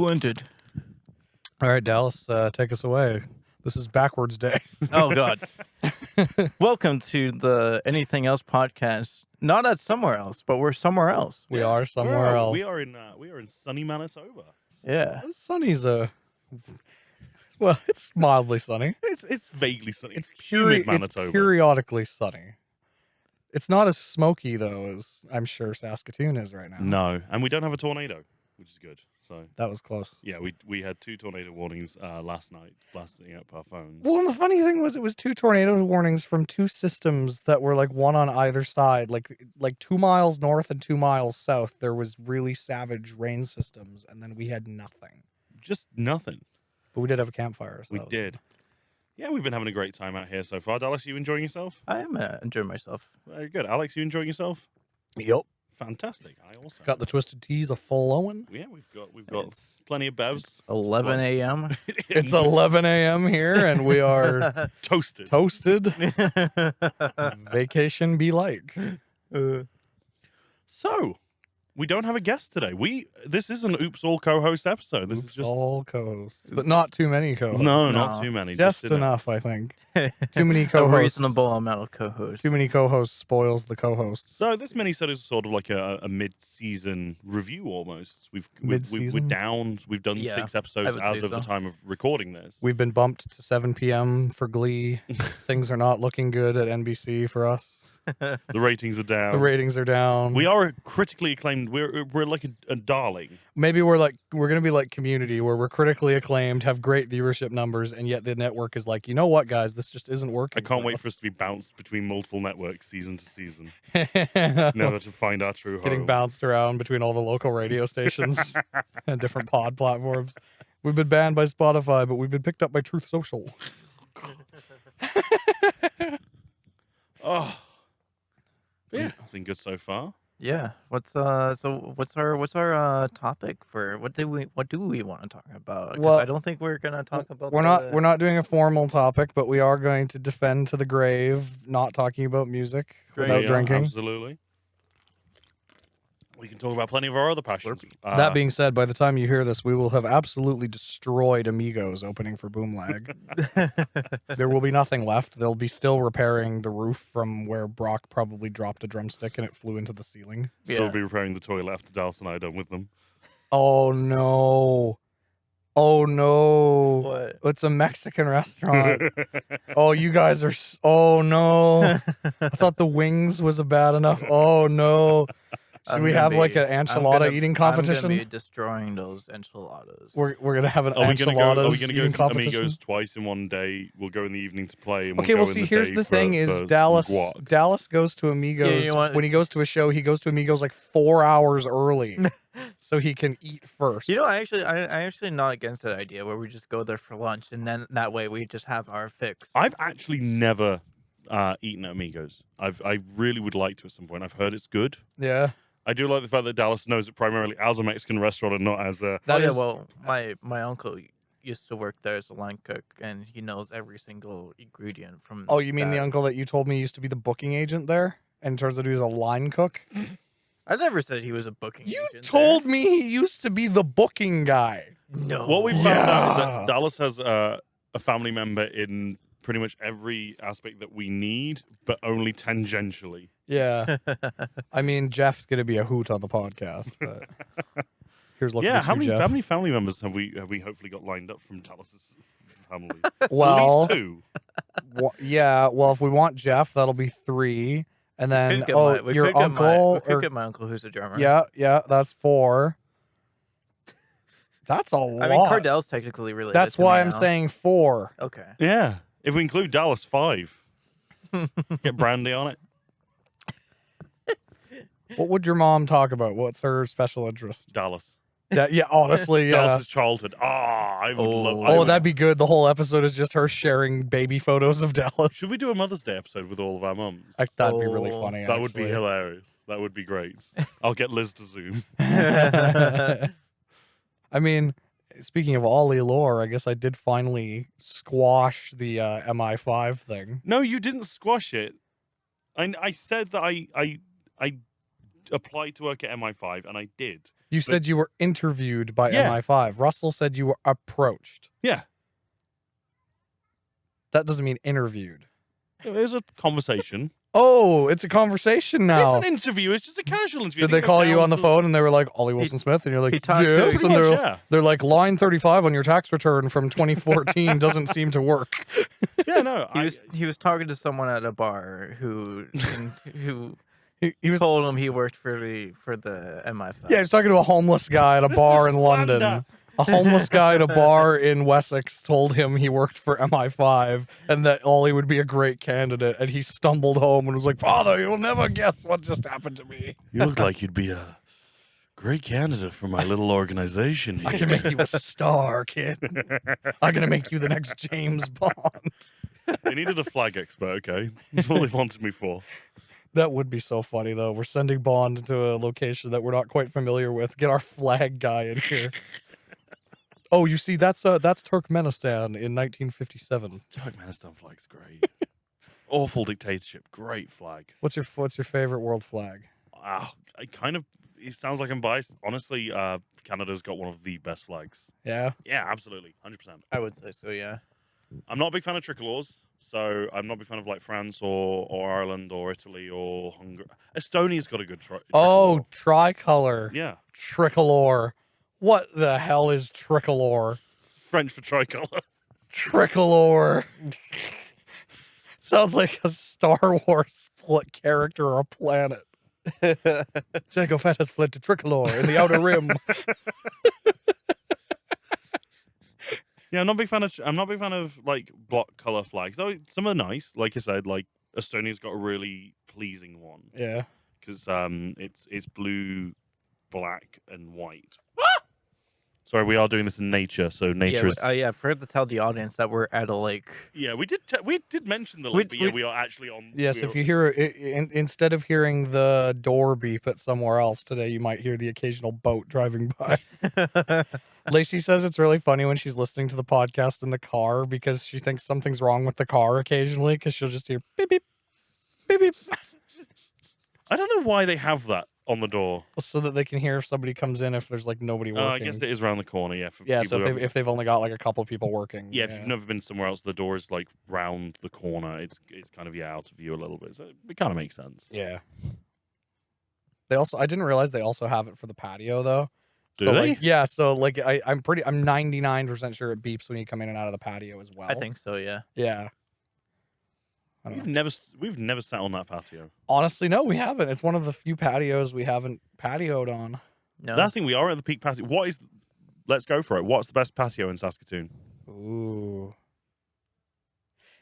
Splendid. All right, Dallas, take us away. This is backwards day. Oh, God. Welcome to the Anything Else podcast. Not at somewhere else, but we're somewhere else. We are somewhere else. We are in sunny Manitoba. Yeah. Sunny's well, it's mildly sunny. It's vaguely sunny. It's humid Manitoba. It's periodically sunny. It's not as smoky though as I'm sure Saskatoon is right now. No, and we don't have a tornado, which is good. So That was close. yeah, we had 2 tornado warnings last night, blasting up our phones. Well, and the funny thing was, it was 2 tornado warnings from 2 systems that were like one on either side, like 2 miles north and 2 miles south. There was really savage rain systems, and then we had nothing. Just nothing. But we did have a campfire. So We did. Yeah, we've been having a great time out here so far. Dallas, you enjoying yourself? I am enjoying myself. Very good. Alex, you enjoying yourself? Yep. Fantastic. I also Got the Twisted Teas a full Owen. Yeah, we've got It's plenty of bevs. 11 a.m. It's 11 a.m. here, and we are Toasted. toasted. Vacation be like. So, we don't have a guest today. This is an Oops All co-host episode. This is Oops, just all co-hosts, but not too many co-hosts. no, No. not too many. just enough. enough, I think. Too many A co-hosts. reasonable amount of co-hosts. Too many co-hosts spoils the co-hosts. So this mini-set is sort of like a mid-season review almost. We're Mid-season? down. We've done Yeah, 6 I episodes would as say of the so. time of recording this. We've been bumped to 7 p.m. for Glee. Things are not looking good at NBC for us. The ratings are down. The ratings are down. We are critically acclaimed. We're like a darling. Maybe we're gonna be like Community, where we're critically acclaimed, have great viewership numbers, and yet the network is like, you know what, guys, this just isn't working. I can't wait for us to be bounced between multiple networks season to season, us. never to find our true Getting home. bounced around between all the local radio stations and different pod platforms. We've been banned by Spotify, but we've been picked up by Truth Social. Oh, yeah, it's been good so far. Yeah. What's our topic for what do we want to talk about? 'Cause Well, I don't think we're gonna talk about. We're not doing a formal topic, but we are going to defend to the grave not talking about music without Yeah, drinking. Absolutely. We can talk about plenty of our other passions. That being said, by the time you hear this, we will have absolutely destroyed Amigos opening for Boomlag. There will be nothing left. They'll be still repairing the roof from where Brock probably dropped a drumstick and it flew into the ceiling. Still be repairing the toilet after Dallas and I are done with them. Oh no. Oh no. What? It's a Mexican restaurant. Oh, you guys are... Oh no. I thought the wings was a bad enough. Oh no. Should we have like an enchilada eating competition? I'm gonna be destroying those enchiladas. We're gonna have an Are we gonna enchiladas go eating to competition. Amigos twice in one day? We'll go in the evening to play. And Okay, we'll well, go see, in here's day the thing: for is some Dallas guac. Dallas goes to Amigos you know what? when he goes to a show. He goes to Amigos like 4 hours early, so he can eat first. You know, I actually not against that idea where we just go there for lunch and then that way we just have our fix. I've actually never eaten at Amigos. I really would like to at some point. I've heard it's good. Yeah, I do like the fact that Dallas knows it primarily as a Mexican restaurant and not as a. that is. well, my uncle used to work there as a line cook and he knows every single ingredient from. Oh, you mean the that. uncle that you told me used to be the booking agent there, and turns out he was a line cook? I never said he was a booking You agent. told me he used to be the booking guy. there. No. What we found out is Yeah. that Dallas has a family member in pretty much every aspect that we need, but only tangentially. Yeah, I mean Jeff's gonna be a hoot on the podcast, but here's looking Yeah, at how you, many Jeff. family members have we hopefully got lined up from Dallas's family? Well, At least 2. yeah. Well, if we want Jeff, that'll be 3, and then Could get oh, my- we your could get uncle. we could or- get my uncle who's a drummer. yeah, that's 4. That's a lot. I mean, Cardell's technically related. That's to why me I'm now. saying 4. Okay. Yeah, if we include Dallas, 5. Get Brandy on it. What would your mom talk about? What's her special interest? Dallas. Yeah, honestly, yeah. Dallas's childhood. I would love. Oh, that'd be good. The whole episode is just her sharing baby photos of Dallas. Should we do a Mother's Day episode with all of our mums? That'd be really Oh, funny. That would be actually. hilarious. That would be great. I'll get Liz to Zoom. I mean, speaking of Olli lore, I guess I did finally squash the MI5 thing. No, you didn't squash it. I said that I applied to work at MI5, and I did. You said you were interviewed by Yeah. MI5. Russell said you were approached. Yeah. That doesn't mean interviewed. It was a conversation. Oh, it's a conversation now. It's an interview. It's just a casual interview. Did they call you on the phone and they were like, Ollie Wilson Smith? And you're like, he talked to- yes. Pretty And much, they're like, line 35 on your tax return from 2014 doesn't seem to work. Yeah, no. He was talking to someone at a bar who He was told him he worked for the MI5. Yeah, he was talking to a homeless guy at a bar is in London. slander. A homeless guy at a bar in Wessex told him he worked for MI5 and that Ollie would be a great candidate. And he stumbled home and was like, Father, you'll never guess what just happened to me. You look like you'd be a great candidate for my little organization. I can make you a star, kid. I'm going to make you the next James Bond. They needed a flag expert, okay? That's all they wanted me for. That would be so funny, though. We're sending Bond to a location that we're not quite familiar with. Get our flag guy in here. Oh, you see, that's Turkmenistan in 1957. Turkmenistan flag's great. Awful dictatorship. Great flag. What's your favorite world flag? It sounds like I'm biased. Honestly, Canada's got one of the best flags. Yeah. Yeah, absolutely. 100%. I would say so, yeah. I'm not a big fan of tricolores, so I'm not a big fan of like France or Ireland or Italy or Hungary. Estonia's got a good tricolore. Oh, tricolor. Yeah. Tricolor. What the hell is tricolor? French for tricolor. Tricolor. Sounds like a Star Wars character or a planet. Jango Fett has fled to Tricolor in the Outer Rim. Yeah, I'm not a big fan of like block color flags. Though some are nice, like I said, like Estonia's got a really pleasing one Yeah. because it's blue, black, and white. Sorry, we are doing this in nature, so nature is. I forgot to tell the audience that we're at a lake. Yeah, we did mention the lake, but yeah, we are actually on. Yes, we if are- you hear instead of hearing the door beep at somewhere else today, you might hear the occasional boat driving by. Lacey says it's really funny when she's listening to the podcast in the car because she thinks something's wrong with the car occasionally because she'll just hear beep beep beep beep I don't know why they have that on the door. so that they can hear if somebody comes in if there's like nobody working. I guess it is around the corner. Yeah. For Yeah, people so who have- if they've only got like a couple people working. yeah, if you've never been somewhere else, the door is like round the corner. It's kind of out of view a little bit, so it kind of makes sense. Yeah. I didn't realize they also have it for the patio though. Do So, they? like, yeah, so like I'm 99% sure it beeps when you come in and out of the patio as well. I think so, yeah. Yeah. I don't know. We've never sat on that patio. Honestly, no, we haven't. It's one of the few patios we haven't patioed on. No. That's the thing. We are at the peak patio. Let's go for it. What's the best patio in Saskatoon? Ooh.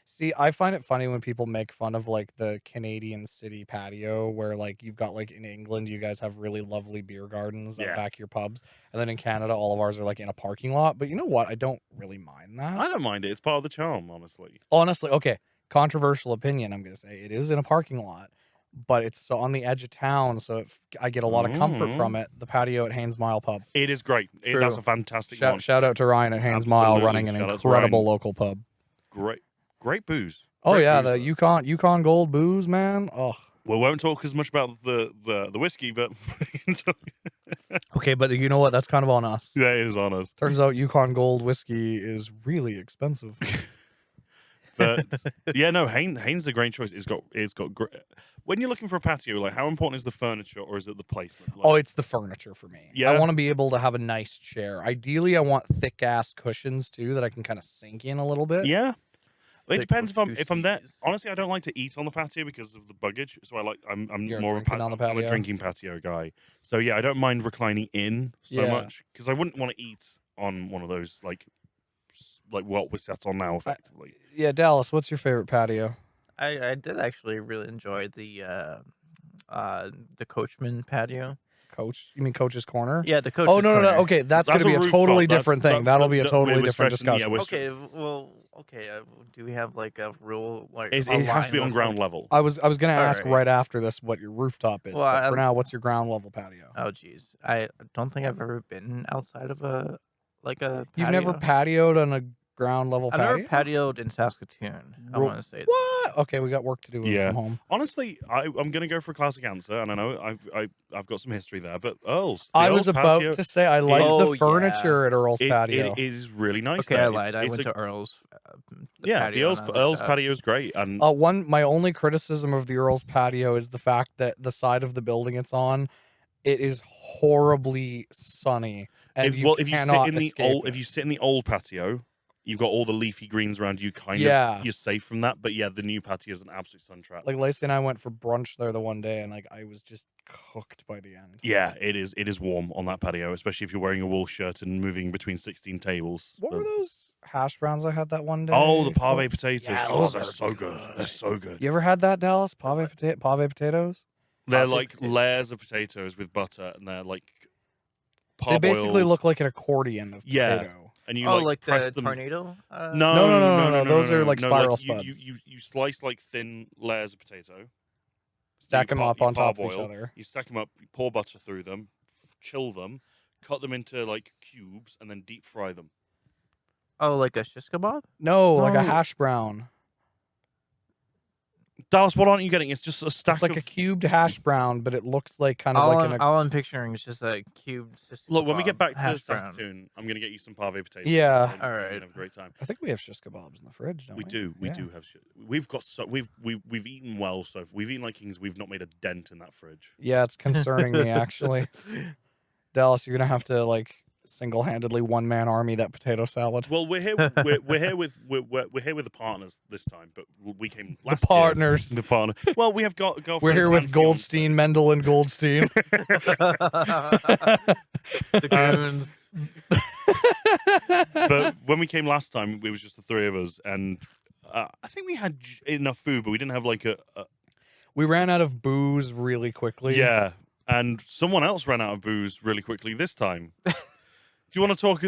See, I find it funny when people make fun of like the Canadian city patio where like you've got like in England you guys have really lovely beer gardens at Yeah. the back of your pubs. And then in Canada all of ours are like in a parking lot. But you know what? I don't really mind that. I don't mind it. It's part of the charm, honestly. Honestly, okay, controversial opinion, I'm going to say. It is in a parking lot, but it's on the edge of town, so I get a lot of comfort from it. The patio at Haynes Mile Pub. It is great. True. That's a fantastic one. Shout out to Ryan at Haynes Mile Absolutely. running an Shout out to incredible Ryan. local pub. Great booze. Oh Great yeah, booze, the though. Yukon Gold booze, man. Oh. We won't talk as much about the whiskey, but Okay, but you know what? That's kind of on us. yeah, it is on us. Turns out Yukon Gold whiskey is really expensive. But yeah, no, Haynes is a great choice. It's got great. When you're looking for a patio, like how important is the furniture or is it the placement? Like, Oh, it's the furniture for me. Yeah? I want to be able to have a nice chair. Ideally, I want thick ass cushions too that I can kind of sink in a little bit. yeah. It Thick depends with if I'm there. 2 Cs. Honestly, I don't like to eat on the patio because of the buggage. So I'm You're more of drinking on the I'm a patio? drinking patio guy. So yeah, I don't mind reclining in so Yeah. much because I wouldn't want to eat on one of those like what we're sat on now effectively. Yeah, Dallas, what's your favorite patio? I did actually really enjoy the Coachman patio. Coach? You mean Coach's Corner? Yeah, the Coach's Oh no. Corner. Okay, that's That's gonna be a a rooftop. totally That's- different thing. that- That'll be a that- totally we're different stressing- yeah, discussion. we're Okay, well, okay. Do we have like a rule? Like It a has to be line on of, ground like- level. I was gonna ask Alright. right after this what your rooftop is, Well, but for I- now, what's your ground level patio? Oh, geez. I don't think I've ever been outside of a patio. You've never patioed on a ground level I patio. never patioed in Saskatoon. I Ro- want to say that. What? Okay, we got work to do when we Yeah. come home. Honestly, I'm gonna go for a classic answer, and I know I've got some history there, but Earl's. I Earl's was about patio, to say I like Oh, the furniture at Earl's it patio. is really nice. Okay, there. I lied. I It's went a- to Earl's. The yeah, patio, the and I liked Earl's that. patio is great, and My only criticism of the Earl's patio is the fact that the side of the building it's on, it is horribly sunny, and if you cannot sit in the escape old it. if you sit in the old patio, you've got all the leafy greens around you. Yeah. You're safe from that. But yeah, the new patio is an absolute sun trap. Like Lacey and I went for brunch there the one day, and like I was just cooked by the end. Yeah, it is. It is warm on that patio, especially if you're wearing a wool shirt and moving between 16 tables. What were those hash browns I had that one day? Oh, the pave called? potatoes. Yeah, oh, those they're are so good. They're good. so good. You ever had that, Dallas? Pave potatoes? They're Pave like potatoes. layers of potatoes with butter, and they're like They basically parboiled. look like an accordion of Yeah. potato. And you Oh, like like press the them. tornado? No. Those are like no, spiral you, spuds. you slice like thin layers of potato. Stack you them up you on top of each parboil, other. You stack them up, you pour butter through them, chill them, cut them into like cubes, and then deep fry them. Oh, like a shish kebab? No, like a No. hash brown. Dallas, what aren't you getting? It's just a stack It's like of. a cubed hash brown, but it looks like kind of All, like I'm, all I'm picturing is just a cubed shish Look, when we get kebab back to hash brown. Saskatoon, I'm gonna get you some pave potatoes. Yeah. and All we're right. gonna have a great time. I think we have shish kebabs in the fridge, don't we? We do. We Yeah. do have shit. We've got so we've eaten well. So we've eaten like kings. We've not made a dent in that fridge. Yeah, it's concerning me actually. Dallas, you're gonna have to like single-handedly one-man army that potato salad. Well, we're here. We're here with we're here with the partners this time, but we came last The partners. Year. The partner. Well, we have got girlfriends. We're here with and Goldstein, Mendel, and Goldstein. The goons. But when we came last time, it was just the three of us, and I think we had enough food, but we didn't have like a We ran out of booze really quickly. yeah. And someone else ran out of booze really quickly this time. Do you want to talk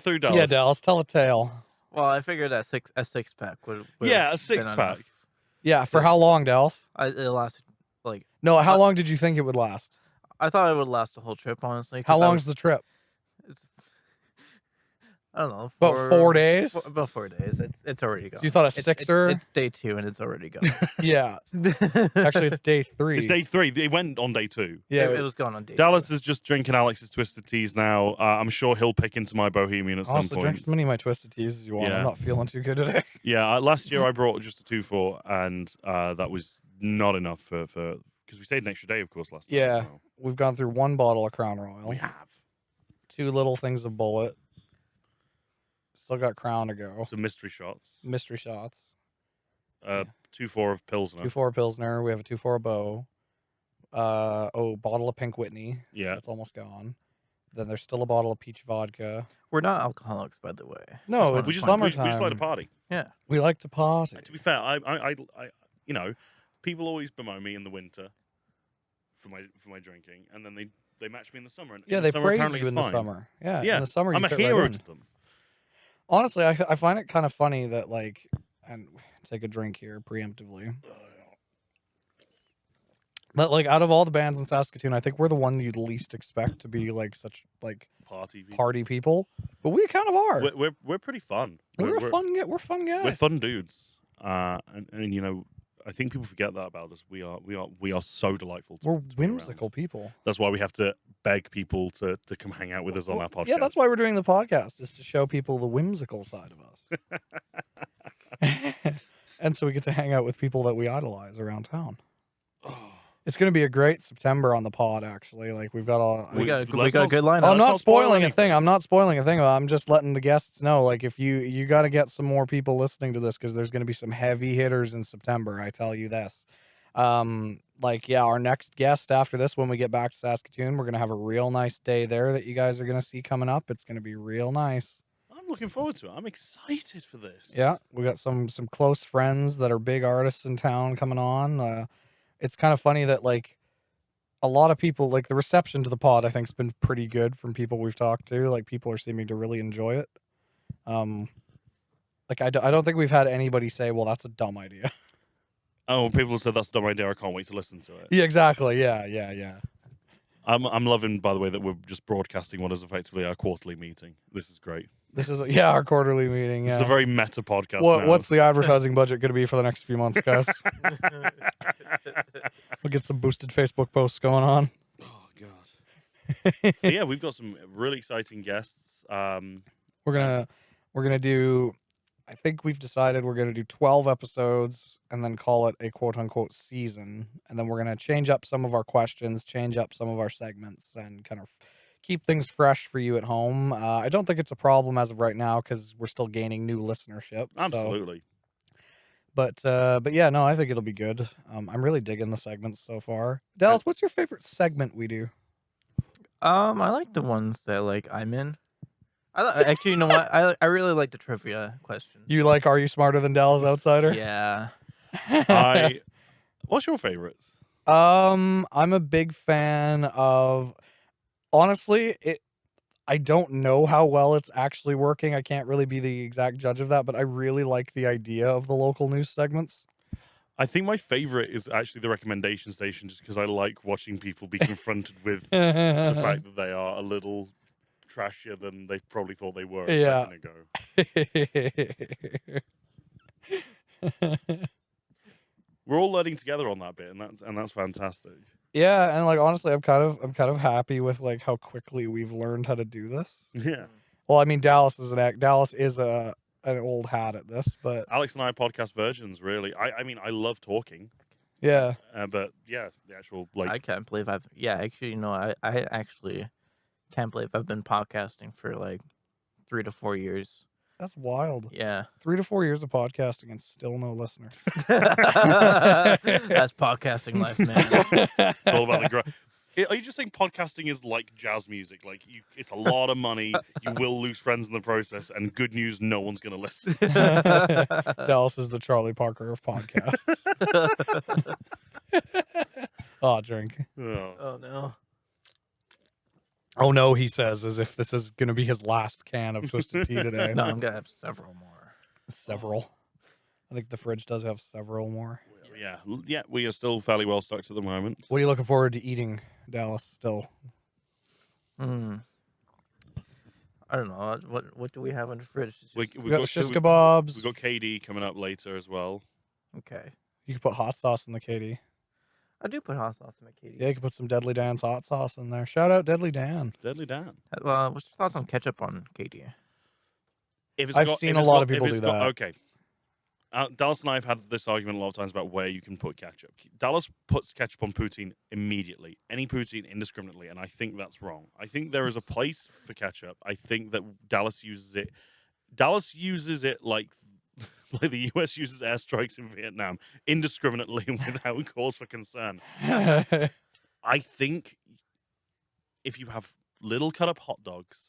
through Dallas? Yeah, Dallas, tell a tale. Well, I figured a six pack would Yeah, a been 6-pack. enough. Yeah, for how long, Dallas? It lasted like No, how long did you think it would last? I thought it would last the whole trip. Honestly, 'cause How I long's the trip? It's, I don't know. About 4 days? About 4 days. It's already gone. So you thought a It's- sixer? It's day 2 and it's already gone. Yeah. Actually, it's day 3. It's day 3. It went on day 2. Yeah, it was gone on day. Dallas 2. is just drinking Alex's Twisted Teas now. I'm sure he'll pick into my Bohemian at honestly, some drink point. as many of my Twisted Teas as you want. Yeah. I'm not feeling too good today. Yeah, last year I brought just a 2-4, and that was not enough for because we stayed an extra day, of course, last time. Yeah. so. We've gone through 1 bottle of Crown Royal, We have 2 little things of Bullet. Still got Crown to go. some mystery shots. Mystery shots. 2-4 of Pilsner. 2-4 Pilsner. We have a 2-4 Bow. Bottle of Pink Whitney. Yeah. That's almost gone. Then there's still a bottle of peach vodka. We're not alcoholics, by the way. No, That's it's We just, summertime. we just like to party. We like to party. To be fair, I you know, people always bemoan me in the winter for my drinking, and then they match me in the summer. And Yeah, in they the summer, praise apparently you it's in the fine. summer. Yeah, Yeah, in the summer you I'm a fit right hero in. to them. Honestly, I find it kind of funny that like, and take a drink here preemptively. But like, out of all the bands in Saskatoon, I think we're the one you'd least expect to be like such like Party people. party people. But we kind of are. We're pretty fun. We're fun guys. We're fun dudes. And you know, I think people forget that about us. We are so delightful. We're to be around. whimsical people. That's why we have to beg people to come hang out with us on Well, our podcast. Yeah, that's why we're doing the podcast, is to show people the whimsical side of us. And so we get to hang out with people that we idolize around town. It's going to be a great September on the pod, actually. Like, we've got all... We got a let's not- good lineup. I'm let's not not spoil spoiling a anything. thing. I'm not spoiling a thing. I'm just letting the guests know. Like, if you got to get some more people listening to this, because there's going to be some heavy hitters in September. I tell you this. Our next guest after this, when we get back to Saskatoon, we're going to have a real nice day there that you guys are going to see coming up. It's going to be real nice. I'm looking forward to it. I'm excited for this. Yeah, we got some close friends that are big artists in town coming on. It's kind of funny that like a lot of people, like the reception to the pod, I think, has been pretty good from people we've talked to. Like people are seeming to really enjoy it. I don't think we've had anybody say, "Well, that's a dumb idea." Oh, people have said that's a dumb idea. I can't wait to listen to it. Yeah, exactly. Yeah. I'm loving, by the way, that we're just broadcasting what is effectively our quarterly meeting. This is great. This is our quarterly meeting. This Yeah. is a very meta podcast. What's the advertising budget going to be for the next few months, guys? We'll get some boosted Facebook posts going on. Oh god. But yeah, we've got some really exciting guests. We're gonna do. I think we've decided we're gonna do 12 episodes and then call it a quote unquote season. And then we're gonna change up some of our questions, change up some of our segments, and kind of keep things fresh for you at home. I don't think it's a problem as of right now because we're still gaining new listenership. Absolutely. But yeah, no, I think it'll be good. I'm really digging the segments so far. Dallas, what's your favorite segment we do? I like the ones that like I'm in. Actually, you know what? I really like the trivia questions. You like Are You Smarter Than Dallas Outsider? Yeah. What's your favorites? I'm a big fan of. Honestly, I don't know how well it's actually working. I can't really be the exact judge of that, but I really like the idea of the local news segments. I think my favorite is actually the recommendation station, just because I like watching people be confronted with the fact that they are a little trashier than they probably thought they were a second ago. We're all learning together on that bit, and that's fantastic. Yeah, and like honestly, I'm kind of happy with like how quickly we've learned how to do this. Yeah. Well, I mean, Dallas is an old hat at this, but Alex and I podcast versions, really. I mean, I love talking. yeah. But yeah, the actual I can't believe actually, you know, I actually can't believe I've been podcasting for like 3 to 4 years. That's wild. Yeah. 3 to 4 years of podcasting and still no listener. That's podcasting life, man. It's all about the grind. Are you just saying podcasting is like jazz music? Like it's a lot of money. You will lose friends in the process, and good news, no one's going to listen. Dallas is the Charlie Parker of podcasts. Oh, drink. Oh no. Oh no, he says, as if this is going to be his last can of twisted tea today. No, I'm gonna have several more. Several. I think the fridge does have several more. Yeah, we are still fairly well stocked at the moment. What are you looking forward to eating, Dallas? Still. I don't know. What do we have in the fridge? We got shish kebabs. We got KD coming up later as well. Okay. You can put hot sauce in the KD. I do put hot sauce in my KD. Yeah, you can put some Deadly Dan's hot sauce in there. Shout out Deadly Dan. Deadly Dan. What's your thoughts on ketchup on KD? I've seen a lot of people do that. Okay. Dallas and I have had this argument a lot of times about where you can put ketchup. Dallas puts ketchup on poutine immediately, any poutine indiscriminately, and I think that's wrong. I think there is a place for ketchup. I think that Dallas uses it. Dallas uses it like the US uses airstrikes in Vietnam, indiscriminately without cause for concern. I think if you have little cut up hot dogs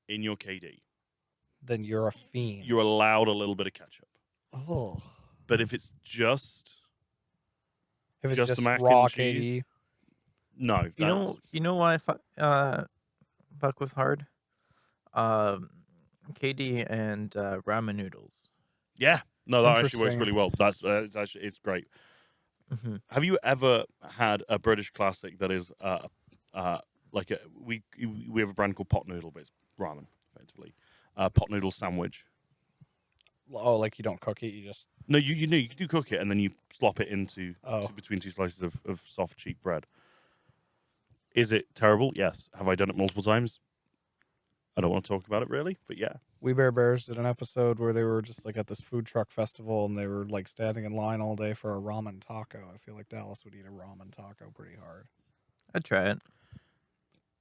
in your KD, then you're a fiend. You're allowed a little bit of ketchup. Oh. But if it's just just mac raw and cheese, KD, no. You know why I fuck with hard? KD and ramen noodles. Yeah, no, that actually works Interesting. really well. That's it's great. Mm-hmm. Have you ever had a British classic that is like we have a brand called pot noodle, but it's ramen effectively. Pot noodle sandwich. oh, like you don't cook it, you just No, you do cook it and then you slop it into Oh. between two slices of soft cheap bread. Is it terrible? Yes. Have I done it multiple times? I don't want to talk about it really, but yeah. We Bear Bears did an episode where they were just like at this food truck festival and they were like standing in line all day for a ramen taco. I feel like Dallas would eat a ramen taco pretty hard. I'd try it.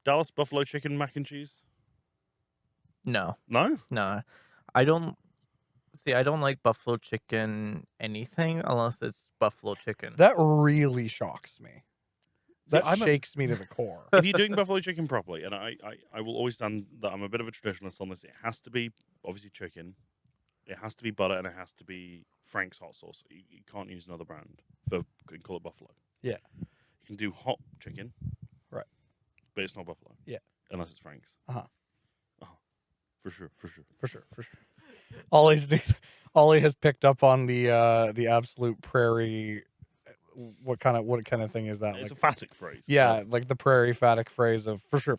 Dallas buffalo chicken mac and cheese? No, No? I don't. See, I don't like buffalo chicken anything unless it's buffalo chicken. That really shocks me. That I'm a- shakes me to the core. If you're doing buffalo chicken properly, and I will always stand that I'm a bit of a traditionalist on this, it has to be obviously chicken, it has to be butter, and it has to be Frank's hot sauce. You can't use another brand and call it buffalo. Yeah. You can do hot chicken. Right. But it's not buffalo. Yeah. Unless it's Frank's. Uh-huh. For sure. For sure. Ollie has picked up on the absolute prairie. What kind of thing is that? It's Like, a phatic phrase. yeah, like the prairie phatic phrase of for sure.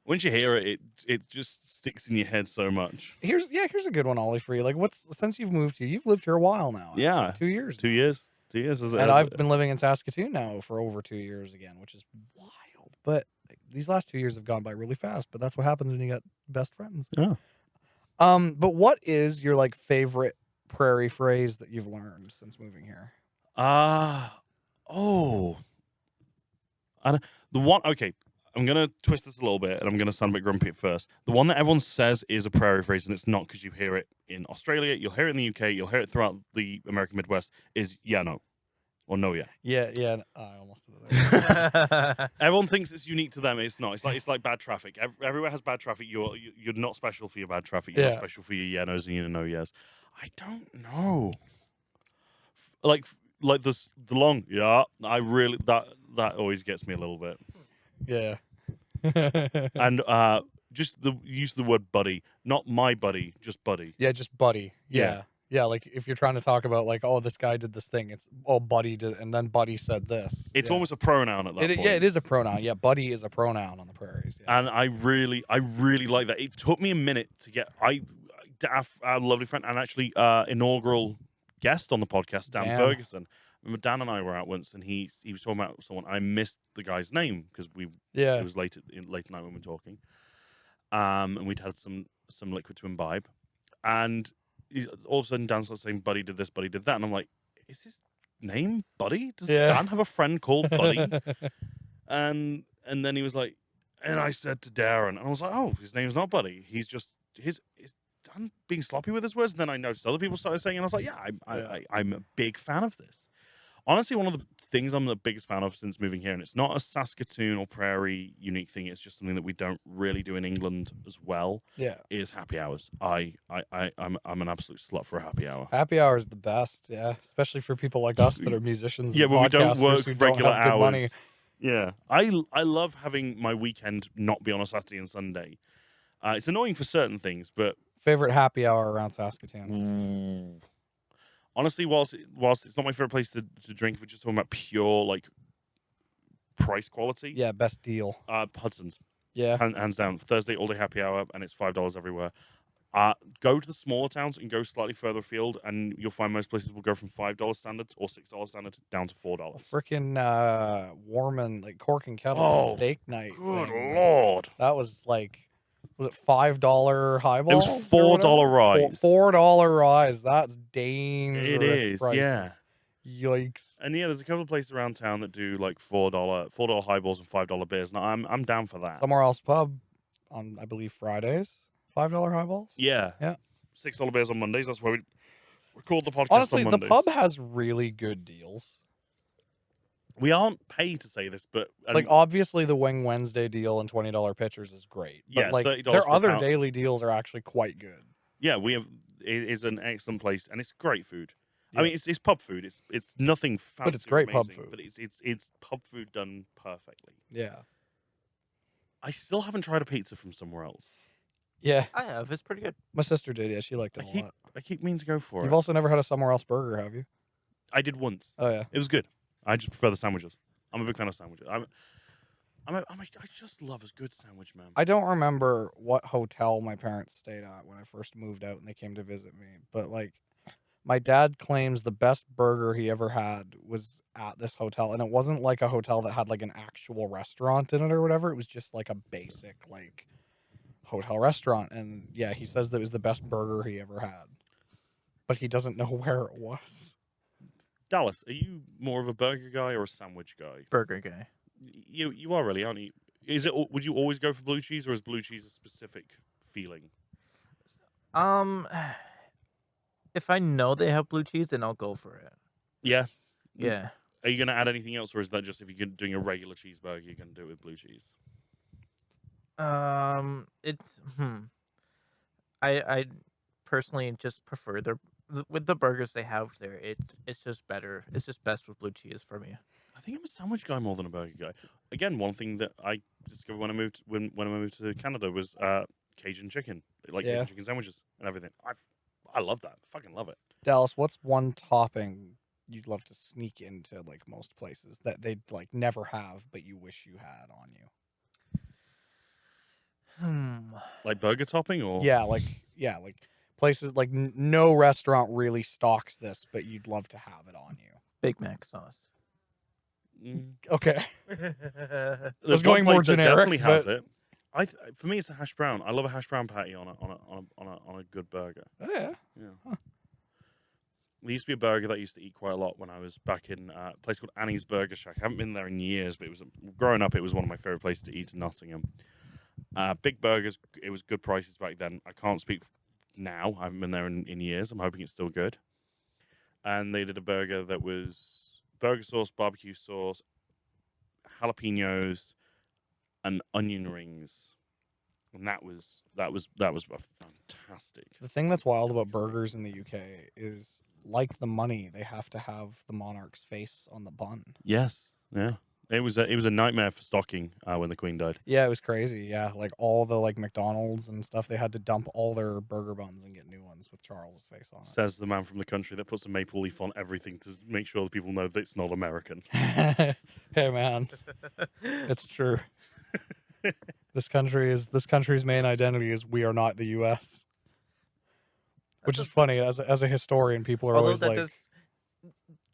Once you hear it, it just sticks in your head so much. Here's a good one, Ollie, for you. Like, since you've moved here, you've lived here a while now. Actually. Yeah. 2 years. 2 now. years. 2 years. And I've been living in Saskatoon now for over 2 years again, which is wild. But these last 2 years have gone by really fast. But that's what happens when you got best friends. Yeah. But what is your like favorite prairie phrase that you've learned since moving here? Oh. The one, okay, I'm going to twist this a little bit and I'm going to sound a bit grumpy at first. The one that everyone says is a prairie phrase, and it's not because you hear it in Australia, you'll hear it in the UK, you'll hear it throughout the American Midwest, is yeah, no. Or no, yeah. Yeah. I almost did it. Everyone thinks it's unique to them. It's not. It's like bad traffic. Everywhere has bad traffic. You're not special for your bad traffic. You're not special for your yeah nos and your no yes. I don't know. Like the long yeah. I really that always gets me a little bit. Yeah. And just the use of the word buddy, not my buddy, just buddy. Yeah, just buddy. Yeah. Yeah, like if you're trying to talk about like, oh, this guy did this thing, it's buddy did, and then buddy said this. It's almost a pronoun at that point. Yeah, it is a pronoun. Yeah, buddy is a pronoun on the prairies. Yeah. And I really like that. It took me a minute to get. Our lovely friend and actually inaugural guest on the podcast, Dan Ferguson. Remember, Dan and I were out once, and he was talking about someone. I missed the guy's name because it was late at night when we were talking, and we'd had some liquid to imbibe, and all of a sudden Dan starts saying, "Buddy did this, Buddy did that," and I'm like, "Is his name Buddy? Does Dan have a friend called Buddy?" and then he was like, and I said to Darren, and I was like, "Oh, his name's not Buddy. He's just is Dan being sloppy with his words?" And then I noticed other people started saying, and I was like, "Yeah, I'm a big fan of this." Honestly, one of the things I'm the biggest fan of since moving here, and it's not a Saskatoon or Prairie unique thing, it's just something that we don't really do in England as well. Yeah, is happy hours. I'm an absolute slut for a happy hour. Happy hour is the best, yeah, especially for people like us that are musicians. Yeah, but we don't work regular hours. Money. Yeah, I love having my weekend not be on a Saturday and Sunday. It's annoying for certain things, but favorite happy hour around Saskatoon. Honestly, whilst it's not my favorite place to drink, we're just talking about pure like price quality. Yeah, best deal. Hudson's. Yeah, hands down. Thursday all day happy hour, and it's $5 everywhere. Go to the smaller towns and go slightly further afield, and you'll find most places will go from $5 standard or $6 standard down to $4. Freaking Warman, like Cork and Kettle steak night. Good lord, that was like. Was it $5 highball? It was $4 rise. $4 rise. That's dangerous. It is, prices. yeah. Yikes. And yeah, there's a couple of places around town that do like $4 highballs and $5 beers, and I'm down for that. Somewhere Else Pub on I believe Fridays, $5 highballs. Yeah. $6 beers on Mondays. That's where we record the podcast. Honestly, on the Mondays. pub has really good deals. We aren't paid to say this, but like obviously the Wing Wednesday deal and $20 pitchers is great. But yeah, like their other daily deals are actually quite good. Yeah, it is an excellent place, and it's great food. Yeah. I mean, it's pub food. It's nothing fancy, but it's great amazing, pub food. But it's pub food done perfectly. Yeah. I still haven't tried a pizza from somewhere else. Yeah, I have. It's pretty good. My sister did. Yeah, she liked it a lot. I keep meaning to go for it. You've also never had a Somewhere Else burger, have you? I did once. Oh yeah, it was good. I just prefer the sandwiches. I'm a big fan of sandwiches. I just love a good sandwich, man. I don't remember what hotel my parents stayed at when I first moved out and they came to visit me, but like my dad claims the best burger he ever had was at this hotel, and it wasn't like a hotel that had like an actual restaurant in it or whatever. It was just like a basic like hotel restaurant, and yeah, he says that it was the best burger he ever had, but he doesn't know where it was. Dallas, are you more of a burger guy or a sandwich guy? Burger guy. You are really, aren't you? Is it? Would you always go for blue cheese, or is blue cheese a specific feeling? If I know they have blue cheese, then I'll go for it. Yeah. Yeah. Are you gonna add anything else, or is that just if you're doing a regular cheeseburger, you're gonna do it with blue cheese? I personally just prefer with the burgers they have there. It's just better. It's just best with blue cheese for me. I think I'm a sandwich guy more than a burger guy. Again, one thing that I discovered when I moved to Canada was Cajun chicken, like Cajun chicken sandwiches and everything. I love that. I fucking love it. Dallas, what's one topping you'd love to sneak into like most places that they'd like never have, but you wish you had on you? Like burger topping or Yeah, like places like no restaurant really stocks this, but you'd love to have it on you. Big Mac sauce. Okay. There's going one more place that generic, definitely has but- it. For me, it's a hash brown. I love a hash brown patty on a good burger. Oh, yeah. Yeah. Huh. There used to be a burger that I used to eat quite a lot when I was back in a place called Annie's Burger Shack. I haven't been there in years, but growing up, it was one of my favorite places to eat in Nottingham. Big burgers, it was good prices back then. I can't speak now. I haven't been there in years. I'm hoping it's still good. And they did a burger that was burger sauce, barbecue sauce, jalapenos, and onion rings. And that was fantastic. The thing that's wild about burgers in the UK is, like the money, they have to have the monarch's face on the bun. Yes, yeah. It was a nightmare for stocking when the Queen died. Yeah, it was crazy. Yeah, like all the like McDonald's and stuff, they had to dump all their burger buns and get new ones with Charles' face on it. Says the man from the country that puts a maple leaf on everything to make sure that people know that it's not American. Hey man, it's true. This country's main identity is we are not the U.S. Which is funny. As a historian, people are always like,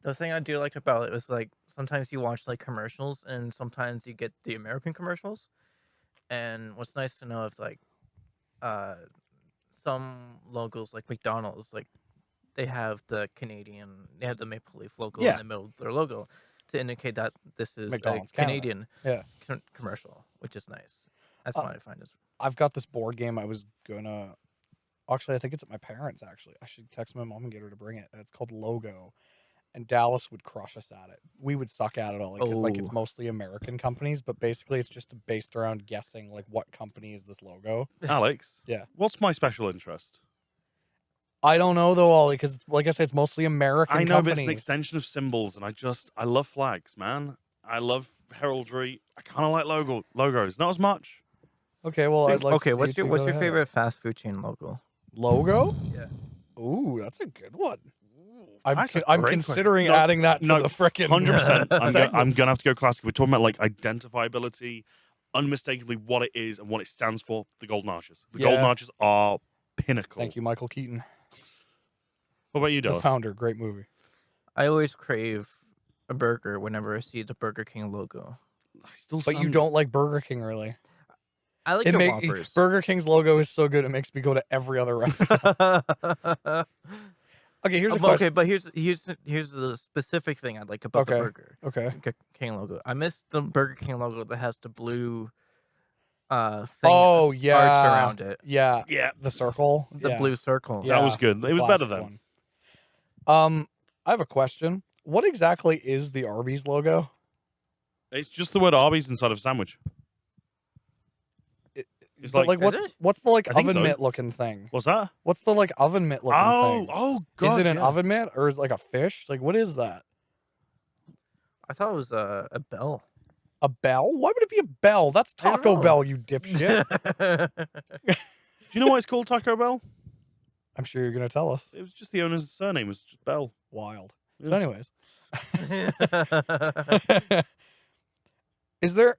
the thing I do like about it is like sometimes you watch like commercials and sometimes you get the American commercials. And what's nice to know is like some logos like McDonald's, like they have the Maple Leaf logo in the middle of their logo to indicate that this is McDonald's a Canadian yeah. commercial, which is nice. That's what I find. I've got this board game I was gonna. Actually, I think it's at my parents'. Actually, I should text my mom and get her to bring it. It's called Logo, and Dallas would crush us at it. We would suck at it all because like it's mostly American companies, but basically it's just based around guessing like what company is this logo. Alex, Yeah. What's my special interest? I don't know though, Ollie, because like I said, it's mostly American. I know, companies. but it's an extension of symbols, and I love flags, man. I love heraldry. I kind of like logos, not as much. Okay, well, I'd like. Okay, to see what's you your go ahead. favorite fast food chain logo? Logo? Yeah. Ooh, that's a good one. That's a I'm great considering question. adding that to the frickin' 100%. I'm gonna have to go classic. We're talking about like identifiability, unmistakably what it is and what it stands for. The Golden Arches. The Golden Arches are pinnacle. Thank you, Michael Keaton. What about you, The Dallas? founder. Great movie. I always crave a burger whenever I see the Burger King logo. But you don't like Burger King, really. I like the Whoppers. Burger King's logo is so good it makes me go to every other restaurant. Okay, here's a question. Okay, but here's the specific thing I like about the Burger King logo. I miss the Burger King logo that has the blue thing arch around it. Yeah. Yeah. The circle. The blue circle. That was good. It was better then. I have a question. What exactly is the Arby's logo? It's just the word Arby's inside of a sandwich. It's like what's the like I think oven so. mitt looking thing? What's that? What's the like oven mitt looking thing? Oh god. Is it an oven mitt or is it like a fish? Like what is that? I thought it was a bell. A bell? Why would it be a bell? That's Taco Bell, you dipshit. Do you know why it's called Taco Bell? I'm sure you're gonna tell us. It was just the owner's surname was just Bell. Wild. Yeah. So anyways. Is there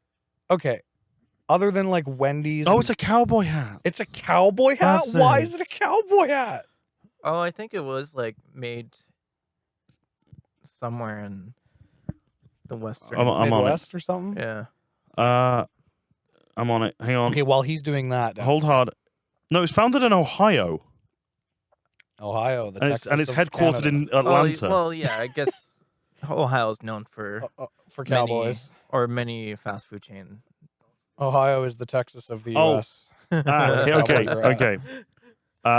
other than like Wendy's? Oh, it's a cowboy hat. It's a cowboy hat? That's Why it. is it a cowboy hat? Oh, I think it was like made somewhere in the western I'm on it. Midwest or something? Yeah. I'm on it. Hang on. Okay, while he's doing that, Hold hard. No, it was founded in Ohio. Ohio, the And Texas it's of headquartered Canada. in Atlanta. Well, yeah, I guess Ohio is known for cowboys. or many fast food chain. Ohio is the Texas of the Oh. U.S. Okay. Cowboys are at. Okay.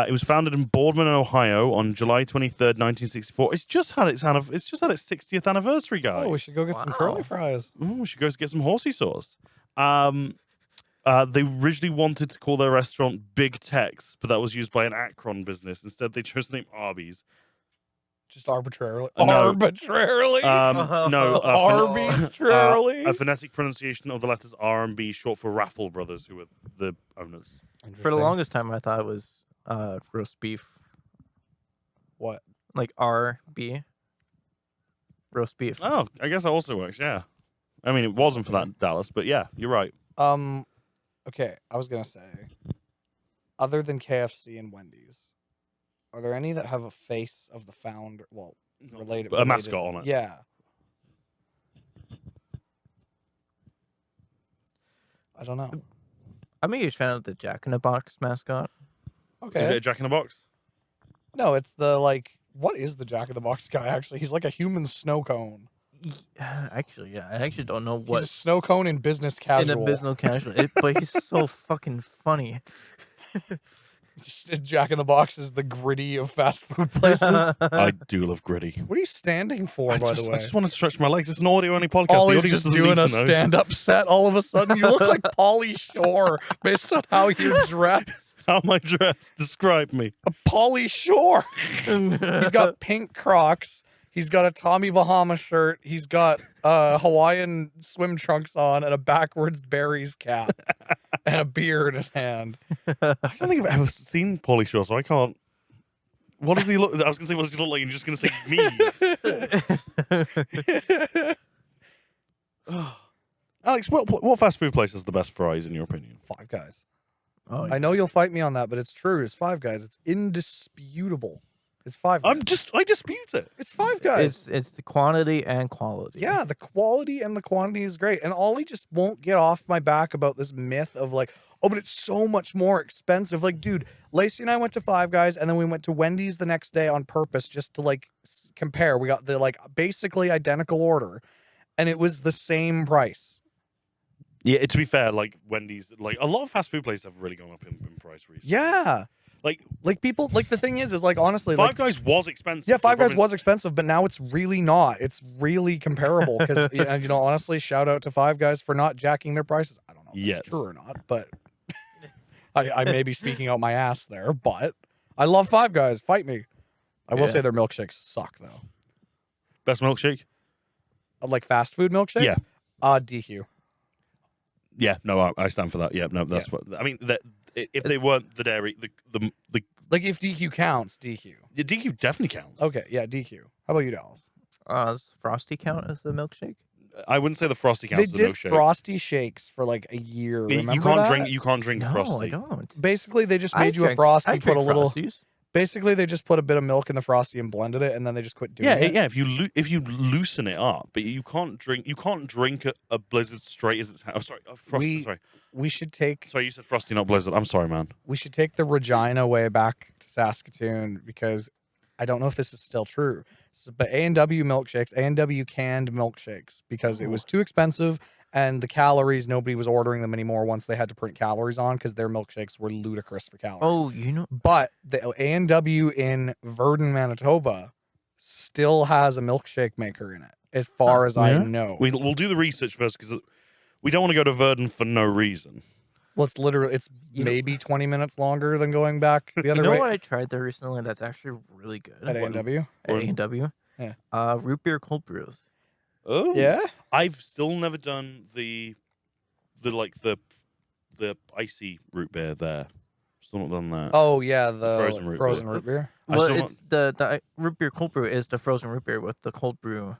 It was founded in Boardman, Ohio, on July 23rd, 1964. It's just had its 60th anniversary, guys. Oh, we should go get some curly fries. Ooh, we should go get some horsey sauce. They originally wanted to call their restaurant Big Tex, but that was used by an Akron business. Instead, they chose the name Arby's. Just arbitrarily. No. Arbitrarily? No. Arbitrarily? A phonetic pronunciation of the letters R and B, short for Raffle Brothers, who were the owners. For the longest time, I thought it was roast beef. What? Like RB. Roast beef. Oh, I guess that also works, yeah. I mean, it wasn't for that, Dallas, but yeah, you're right. Okay, I was gonna say, other than KFC and Wendy's, are there any that have a face of the founder? Well, related, a mascot on it. Yeah. I don't know. I'm a huge fan of the Jack in the Box mascot. Okay. Is it a Jack in the Box? No, it's the what is the Jack in the Box guy actually? He's like a human snow cone. Actually, yeah, I actually don't know He's a snow cone in business casual. In a business casual, but he's so fucking funny. Jack in the Box is the gritty of fast food places. I do love gritty. What are you standing for, by the way? I just want to stretch my legs. It's an audio-only podcast. Ollie's just doing a stand-up set all of a sudden. You look like Pauly Shore based on how you're dressed. How am I dressed? Describe me. A Pauly Shore. He's got pink Crocs. He's got a Tommy Bahama shirt. He's got Hawaiian swim trunks on and a backwards berries cap and a beer in his hand. I don't think I've ever seen Pauly Shore, so I can't. What does he look? I was going to say, what does he look like? And you're just going to say me. Alex, what fast food place has the best fries in your opinion? Five Guys. Oh, yeah. I know you'll fight me on that, but it's true. It's Five Guys. It's indisputable. It's Five Guys. I dispute it. It's Five Guys. It's the quantity and quality. Yeah, the quality and the quantity is great. And Ollie just won't get off my back about this myth of like, oh, but it's so much more expensive. Like, dude, Lacey and I went to Five Guys and then we went to Wendy's the next day on purpose just to like compare. We got the like basically identical order and it was the same price. Yeah, to be fair, like Wendy's, like a lot of fast food places have really gone up in price recently. Yeah. Like people, like the thing is like honestly, Five Guys was expensive. Yeah, Five Guys was expensive, but now it's really not. It's really comparable because you know, honestly, shout out to Five Guys for not jacking their prices. I don't know if that's true or not, but I may be speaking out my ass there. But I love Five Guys. Fight me. I will say their milkshakes suck though. Best milkshake? Like fast food milkshake? Yeah. DQ. Yeah, no, I stand for that. Yeah, no, that's what I mean. That if they weren't the dairy, the like if DQ counts, DQ. The DQ definitely counts. Okay, yeah, DQ. How about you, Dallas? Does Frosty count as the milkshake? I wouldn't say the Frosty counts as a milkshake. They did Frosty shakes for like a year. Remember you can't that? drink. You can't drink No, Frosty. I don't. Basically, they just made you a Frosty. Put a little. Frosties. Basically, they just put a bit of milk in the Frosty and blended it, and then they just quit doing it. Yeah. If you loosen it up, but you can't drink. You can't drink a Blizzard straight as it's. Oh, sorry, Frosty. We should take. Sorry, you said Frosty, not Blizzard. I'm sorry, man. We should take the Regina way back to Saskatoon because I don't know if this is still true. But A&W milkshakes, A&W canned milkshakes, because it was too expensive and the calories, nobody was ordering them anymore once they had to print calories on because their milkshakes were ludicrous for calories. Oh, you know. But the A&W in Virden, Manitoba still has a milkshake maker in it, as far as I know. We'll do the research first because we don't want to go to Virden for no reason. Well, it's maybe 20 minutes longer than going back the other way. You know what I tried there recently that's actually really good? At A&W? At A&W? Yeah. Root beer cold brews. Oh. Yeah? I've still never done the icy root beer there. Still not done that. Oh, yeah, the frozen root beer. Well, it's the root beer cold brew is the frozen root beer with the cold brew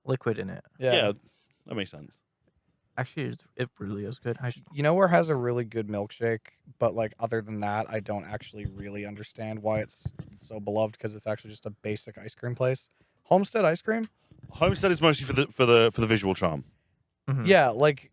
liquid in it. Yeah, that makes sense. Actually, it really is good. You know where has a really good milkshake, but like other than that, I don't actually really understand why it's so beloved, because it's actually just a basic ice cream place. Homestead ice cream. Homestead is mostly for the visual charm. Mm-hmm. Yeah, like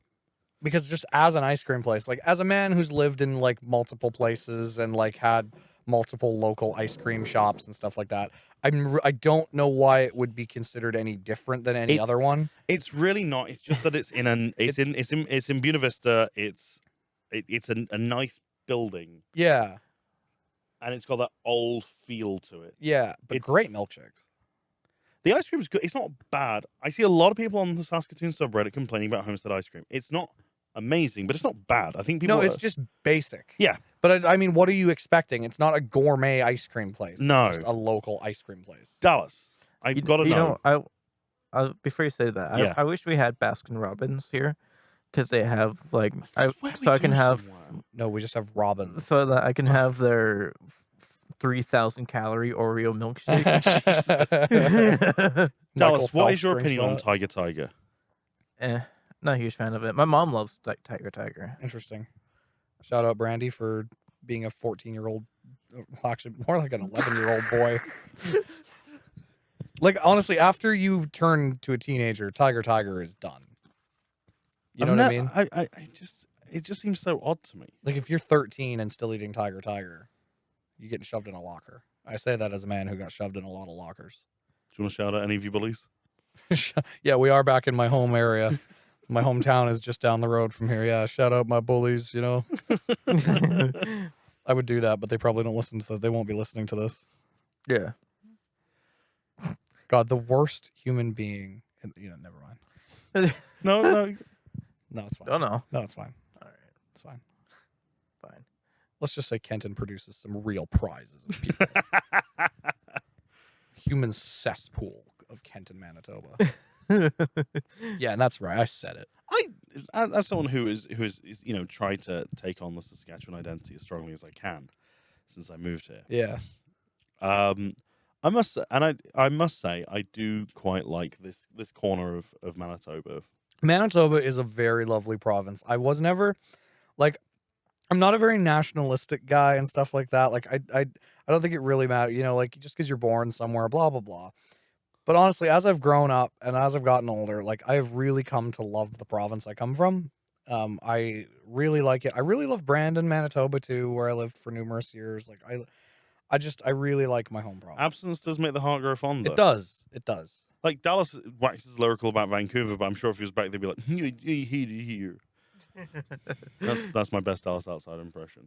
because just as an ice cream place, like as a man who's lived in like multiple places and like had multiple local ice cream shops and stuff like that, I don't know why it would be considered any different than any other one. It's really not. It's just that it's in Buena Vista. It's a nice building. Yeah, and it's got that old feel to it. Yeah, but it's great milkshakes. The ice cream is good. It's not bad. I see a lot of people on the Saskatoon subreddit complaining about Homestead ice cream. It's not amazing, but it's not bad. I think people. No, it's just basic. Yeah. But I mean, what are you expecting? It's not a gourmet ice cream place. No. It's just a local ice cream place. Dallas, I've got to know. I before you say that, I wish we had Baskin Robbins here, because they have like I can have. No, we just have Robbins. So that I can have their 3,000 calorie Oreo milkshake. Dallas, what is your opinion on Tiger? Not a huge fan of it. My mom loves Tiger. Interesting. Shout out Brandy for being a 14-year-old, actually more like an 11-year-old boy. Like, honestly, after you turn to a teenager, Tiger is done. You know what I mean? It just seems so odd to me. Like, if you're 13 and still eating Tiger, you're getting shoved in a locker. I say that as a man who got shoved in a lot of lockers. Do you want to shout out any of you bullies? Yeah, we are back in my home area. My hometown is just down the road from here. Yeah, shout out my bullies, you know. I would do that, but they probably don't listen to that. They won't be listening to this. Yeah. God, the worst human being. Never mind. No, it's fine. Oh, no. No, it's fine. All right. It's fine. Fine. Let's just say Kenton produces some real prizes of people. Human cesspool of Kenton, Manitoba. Yeah, and that's right. I said it. As someone who is tried to take on the Saskatchewan identity as strongly as I can since I moved here. Yeah. I must say I do quite like this corner of Manitoba. Manitoba is a very lovely province. I was never I'm not a very nationalistic guy and stuff like that. Like I don't think it really matters, like just because you're born somewhere, blah blah blah. But honestly, as I've grown up and as I've gotten older, like I have really come to love the province I come from. I really like it. I really love Brandon, Manitoba too, where I lived for numerous years. Like I really like my home province. Absence does make the heart grow fonder. It does. It does. Like Dallas waxes lyrical about Vancouver, but I'm sure if he was back, they'd be like, here. That's my best Dallas Outsider impression.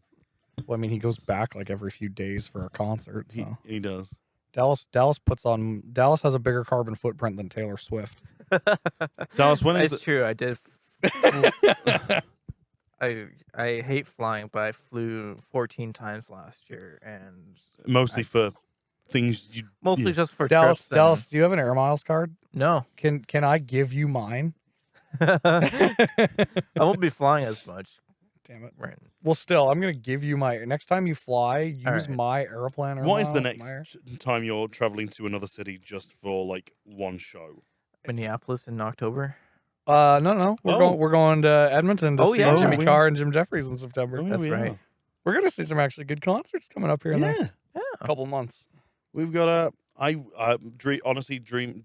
Well, I mean, he goes back like every few days for a concert. So. He does. Dallas has a bigger carbon footprint than Taylor Swift. Dallas, when is it's true. I did. I hate flying, but I flew 14 times last year, and mostly for things you. Mostly just for Dallas. trips. Dallas, do you have an Air Miles card? No. Can I give you mine? I won't be flying as much. Damn it. Right. Well, still, I'm going to give you my... Next time you fly, use my airplane. What is the next time you're traveling to another city just for, like, one show? Minneapolis in October? No. We're going to Edmonton to see Jimmy Carr and Jim Jeffries in September. That's right. We're going to see some actually good concerts coming up here in the next couple months. We've got honestly, dream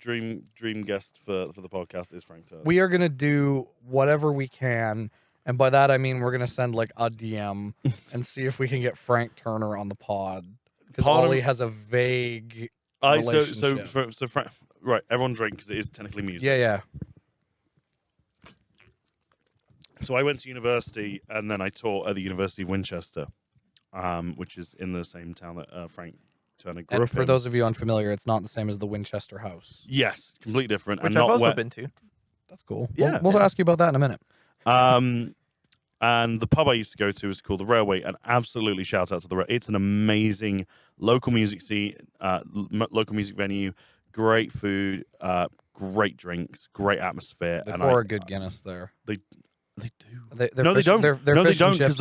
guest for the podcast is Frank Turner. We are going to do whatever we can. And by that, I mean, we're going to send like a DM and see if we can get Frank Turner on the pod. Because Olli has a vague relationship. So Frank, right, everyone drink because it is technically music. Yeah. So I went to university and then I taught at the University of Winchester, which is in the same town that Frank Turner grew up in. For those of you unfamiliar, it's not the same as the Winchester House. Yes, completely different. Which I've also been to. That's cool. Yeah. We'll ask you about that in a minute. And the pub I used to go to is called the Railway, and absolutely shout out to the Railway. It's an amazing local music scene, local music venue, great food, great drinks, great atmosphere. They pour a good Guinness there. They do. They don't because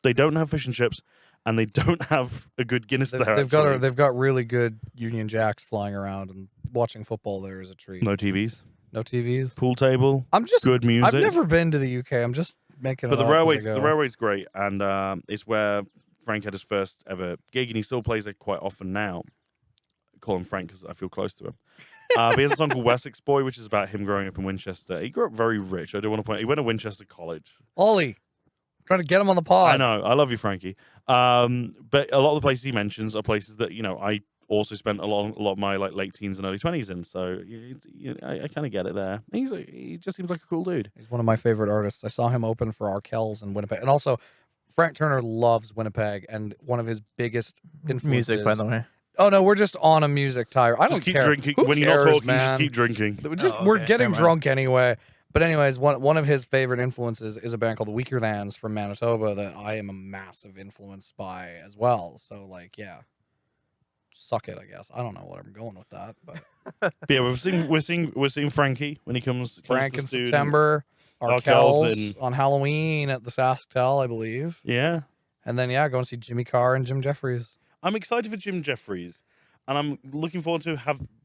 they don't have fish and chips, and they don't have a good Guinness there. They've got really good Union Jacks flying around, and watching football there is a treat. No TVs. No TVs. Pool table. Good music. I've never been to the UK. I'm just making. But the railway's great, and it's where Frank had his first ever gig, and he still plays it quite often now. I call him Frank because I feel close to him. But he has a song called Wessex Boy, which is about him growing up in Winchester. He grew up very rich. I do want to point. He went to Winchester College. Olli, trying to get him on the pod. I know. I love you, Frankie. But a lot of the places he mentions are places that I also spent a lot of my late teens and early 20s in, so I kind of get it there. He just seems like a cool dude. He's one of my favorite artists. I saw him open for Arkells in Winnipeg, and also Frank Turner loves Winnipeg, and one of his biggest influences. Music, by the way. Oh no, we're just on a music tire. I don't keep care. Drinking. Who when cares, you're not talking, man? you just keep drinking. We're getting drunk anyway. But anyways, one of his favorite influences is a band called the Weaker Thans from Manitoba that I am a massive influence by as well. So suck it, I guess. I don't know what I'm going with that, but yeah, we're seeing Frankie when he comes. Frank in September. Arkells on Halloween at the SaskTel, I believe. Yeah, and then go and see Jimmy Carr and Jim Jeffries. I'm excited for Jim Jeffries, and I'm looking forward to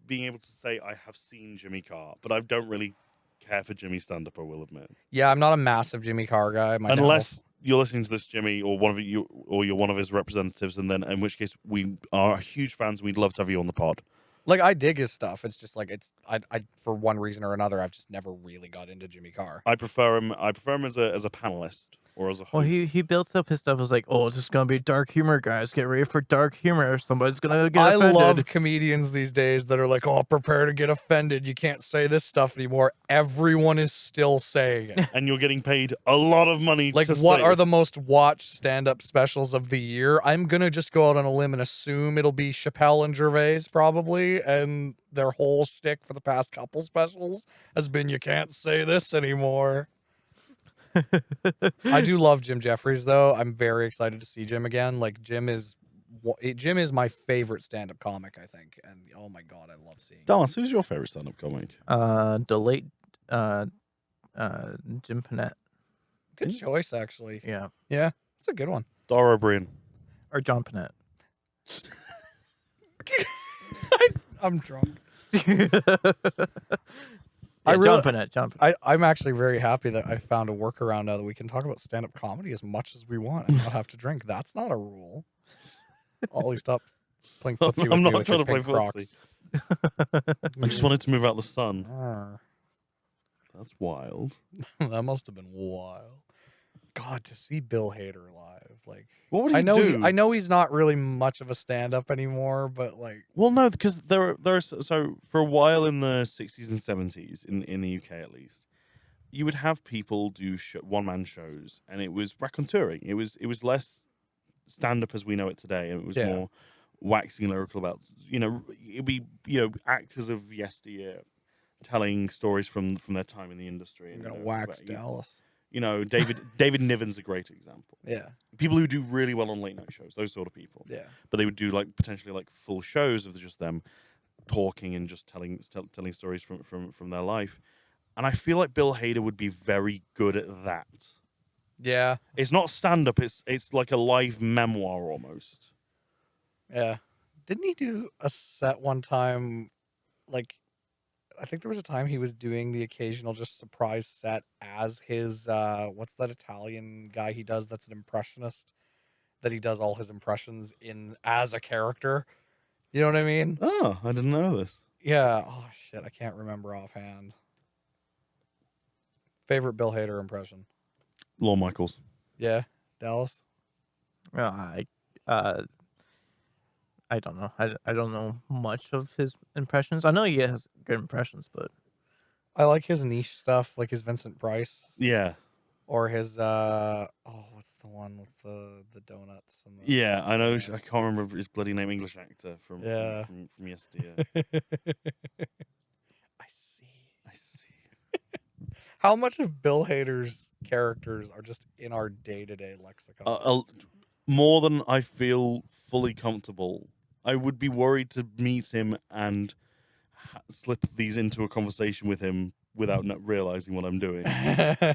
being able to say I have seen Jimmy Carr, but I don't really care for Jimmy stand-up, I will admit. Yeah, I'm not a massive Jimmy Carr guy myself. you're listening to this, Jimmy, or you're one of his representatives, and then in which case we are huge fans. We'd love to have you on the pod. Like, I dig his stuff. It's just like I for one reason or another, I've just never really got into Jimmy Carr. I prefer him as a panelist or as a host. Well, he builds up his stuff as like, oh, it's just gonna be dark humor, guys. Get ready for dark humor. Somebody's gonna get offended. I love comedians these days that are like, oh, prepare to get offended. You can't say this stuff anymore. Everyone is still saying it. And you're getting paid a lot of money. Like, what are the most watched stand-up specials of the year? I'm gonna just go out on a limb and assume it'll be Chappelle and Gervais probably, and their whole shtick for the past couple specials has been, you can't say this anymore. I do love Jim Jeffries, though. I'm very excited to see Jim again. Like, Jim is my favorite stand-up comic, I think, and oh my god, I love seeing Dallas, who's your favorite stand-up comic? The late Jim Panette. Good choice, actually. Yeah, it's a good one. Dara O'Brien or John Panette. I'm drunk. John Panette. I'm actually very happy that I found a workaround now that we can talk about stand-up comedy as much as we want and not have to drink. That's not a rule. Ollie, stop playing footsie with I'm me not with trying your to play pink Crocs. I just wanted to move out the sun. Arr. That's wild. That must have been wild. God, to see Bill Hader live, like, what would he do? I know he's not really much of a stand-up anymore, but like, well, no, because there are so for a while in the 60s and 70s in the UK at least, you would have people do one-man shows, and it was raconteuring. It was less stand-up as we know it today, and it was more waxing lyrical about, it'd be actors of yesteryear telling stories from their time in the industry. I'm gonna wax Dallas. David Niven's a great example. Yeah. People who do really well on late night shows, those sort of people. Yeah. But they would do potentially full shows of just them talking and just telling stories from their life. And I feel like Bill Hader would be very good at that. Yeah. It's not stand up, it's like a live memoir almost. Yeah. Didn't he do a set one time, like, I think there was a time he was doing the occasional just surprise set as his what's that Italian guy he does that's an impressionist, that he does all his impressions in as a character. You know what I mean? Oh, I didn't know this. Yeah. Oh shit, I can't remember offhand. Favorite Bill Hader impression? Lorne Michaels. Yeah, Dallas. I don't know. I don't know much of his impressions. I know he has good impressions, but I like his niche stuff, like his Vincent Price. Yeah. Or his what's the one with the donuts and the, yeah, I know. I can't remember his bloody name. English actor from yesterday. I see. How much of Bill Hader's characters are just in our day-to-day lexicon? More than I feel fully comfortable. I would be worried to meet him and slip these into a conversation with him without not realizing what I'm doing. I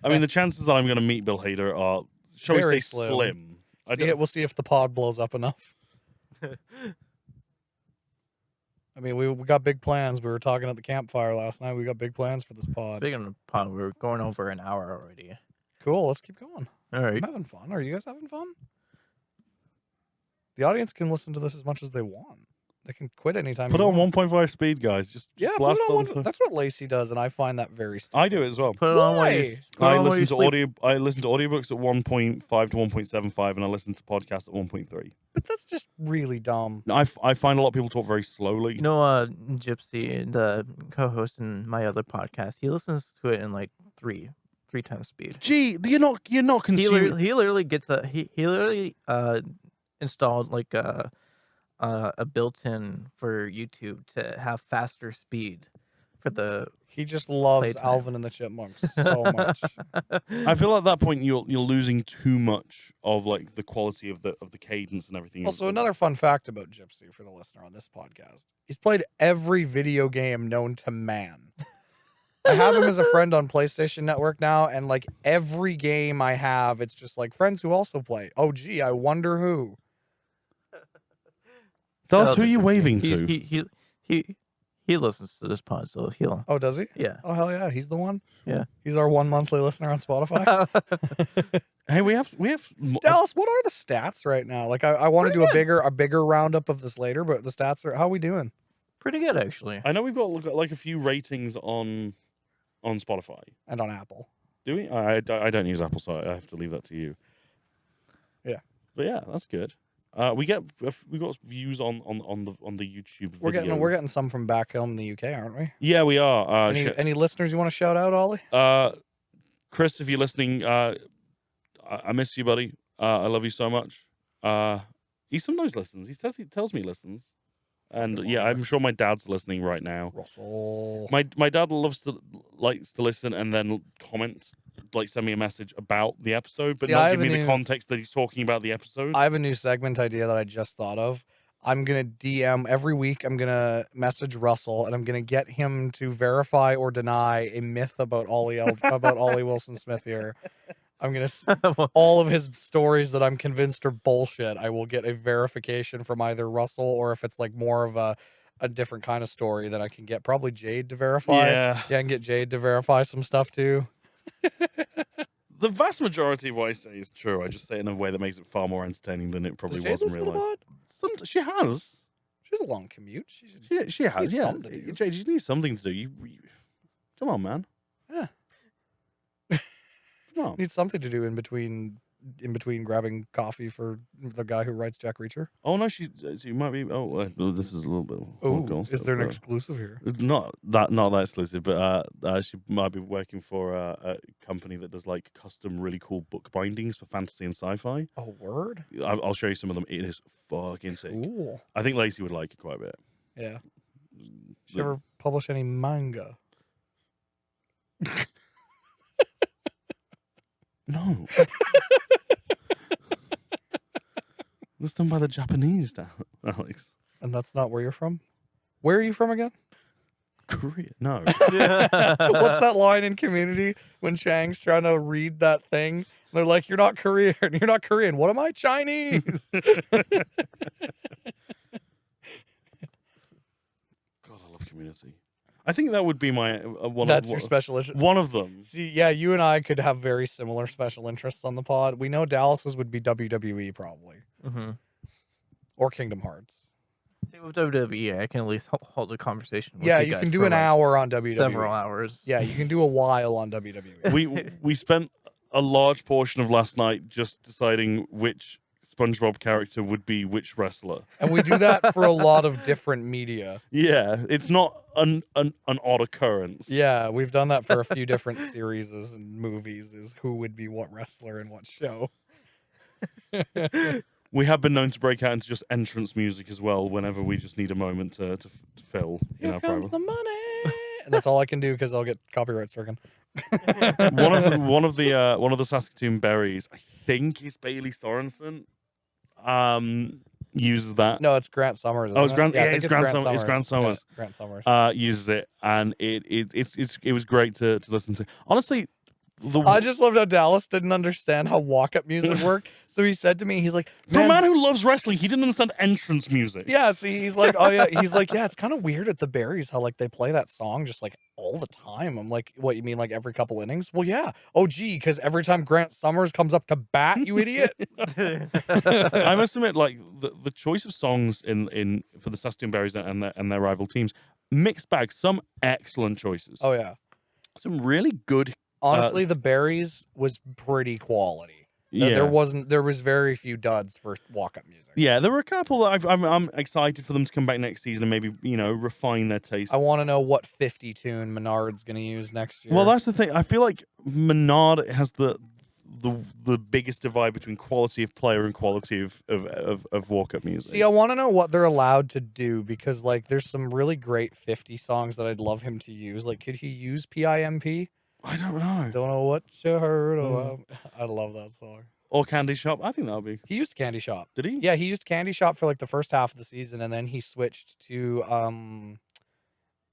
mean, the chances that I'm going to meet Bill Hader are, shall we say, slim. We'll see if the pod blows up enough. I mean, we got big plans. We were talking at the campfire last night. We got big plans for this pod. Speaking of pod, we're going over an hour already. Cool. Let's keep going. All right. I'm having fun. Are you guys having fun? The audience can listen to this as much as they want. They can quit anytime. Put on 1.5 speed, guys. Just blast put on that's what Lacey does, and I find that very stupid. I do it as well. Put it on while you I listen to audiobooks at 1.5 to 1.75, and I listen to podcasts at 1.3. But that's just really dumb. I find a lot of people talk very slowly. Gypsy, the co-host in my other podcast, he listens to it in like three times speed. Gee, you're not consuming. He literally gets he literally installed like a built-in for YouTube to have faster speed for the. He just loves Alvin and the Chipmunks so much. I feel at that point you're losing too much of like the quality of the cadence and everything. Also, another fun fact about Gypsy for the listener on this podcast: he's played every video game known to man. I have him as a friend on PlayStation Network now, and like every game I have, it's just like friends who also play. Oh, gee, I wonder who. That's who are you waving to? He He listens to this pod, so he'll. Oh, does he? Yeah. Oh, hell yeah. He's the one? Yeah. He's our 1 monthly listener on Spotify. Hey, we have Dallas, what are the stats right now? Like, I want to do a bigger roundup of this later, but the stats are, how are we doing? Pretty good, actually. I know we've got like a few ratings on Spotify And on Apple. Do we? I don't use Apple, so I have to leave that to you. Yeah. But yeah, that's good. We got views on the YouTube video. We're getting some from back home in the UK, aren't we? Yeah, we are. Any listeners you want to shout out, Ollie? Chris, if you're listening, I miss you, buddy. I love you so much. He sometimes listens. He tells me he listens. And yeah, I'm sure my dad's listening right now. Russell. My dad likes to listen and then comment, like send me a message about the episode, but not give me the context that he's talking about the episode. I have a new segment idea that I just thought of. I'm gonna DM every week. I'm gonna message Russell and I'm gonna get him to verify or deny a myth about Ollie Wilson Smith here. I'm gonna all of his stories that I'm convinced are bullshit. I will get a verification from either Russell, or if it's like more of a different kind of story, that I can get probably Jade to verify. Yeah, I can get Jade to verify some stuff too. The vast majority of what I say is true. I just say it in a way that makes it far more entertaining than it probably was in real life. She has. She has a long commute. She has. Yeah, Jade, you need something to do. You come on, man. Yeah. No. Need something to do in between grabbing coffee for the guy who writes Jack Reacher. Oh no, she might be. Oh, this is a little bit. Oh, is there an exclusive here? Not that exclusive, but she might be working for a company that does like custom, really cool book bindings for fantasy and sci-fi. Oh, word! I'll show you some of them. It is fucking sick. Cool. I think Lacey would like it quite a bit. Yeah. She ever publish any manga? No. That's done by the Japanese, Alex. And that's not where you're from? Where are you from again? Korea. No. What's that line in Community when Chang's trying to read that thing? They're like, "You're not Korean. You're not Korean. What am I? Chinese." God, I love Community. I think that would be my one. That's your special interest. One of them. See, yeah, you and I could have very similar special interests on the pod. We know Dallas's would be WWE probably, or Kingdom Hearts. See, with WWE, I can at least hold a conversation. With you can do an hour on WWE. Several hours. Yeah, you can do a while on WWE. We spent a large portion of last night just deciding which SpongeBob character would be which wrestler, and we do that for a lot of different media. Yeah, it's not an odd occurrence. Yeah, we've done that for a few different series and movies. Is who would be what wrestler in what show. We have been known to break out into just entrance music as well whenever we just need a moment to fill. Here comes the money, and that's all I can do because I'll get copyright stricken. one of the Saskatoon berries, I think, is Bailey Sorensen. Uses that. No, it's Grant Summers. It's Grant. Yeah, it's Grant Summers. It's Grant Summers. Yeah, Grant Summers. Uses it, and it was great to listen to. Honestly, I just loved how Dallas didn't understand how walk-up music worked. So he said to me, he's like, for a man who loves wrestling, he didn't understand entrance music. Yeah, see, he's like, oh yeah, he's like, yeah, it's kind of weird at the Berries how like they play that song just like all the time. I'm like, what, you mean like every couple innings? Well, yeah. Oh, gee, because every time Grant Summers comes up to bat, you idiot. I must admit, like the choice of songs in for the Saskatoon Berries and their rival teams, mixed bag. Some excellent choices. Oh yeah, some really good. Honestly, the Berries was pretty quality. Yeah, there was very few duds for walk-up music. Yeah, there were a couple that I'm excited for them to come back next season and maybe refine their taste. I want to know what 50 tune Menard's going to use next year. Well, that's the thing. I feel like Menard has the biggest divide between quality of player and quality of walk-up music. See, I want to know what they're allowed to do because like there's some really great 50 songs that I'd love him to use. Like, could he use PIMP? I don't know. Don't know what you heard about. I love that song. Or Candy Shop. I think that would be. He used Candy Shop. Did he? Yeah, he used Candy Shop for like the first half of the season, and then he switched to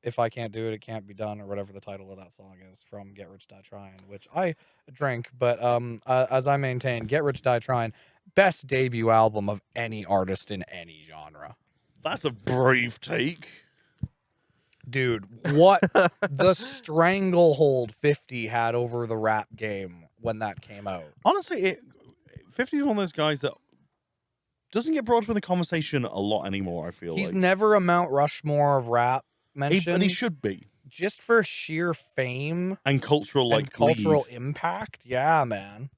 If I Can't Do It, It Can't Be Done, or whatever the title of that song is from Get Rich Die Trying, which I drank. But as I maintain, Get Rich Die Trying, best debut album of any artist in any genre. That's a brave take. Dude, what the stranglehold 50 had over the rap game when that came out. Honestly, 50 is one of those guys that doesn't get brought up in the conversation a lot anymore, I feel He's like. never a Mount Rushmore of rap mentioned. But he should be. Just for sheer fame. And cultural, impact. Yeah, man.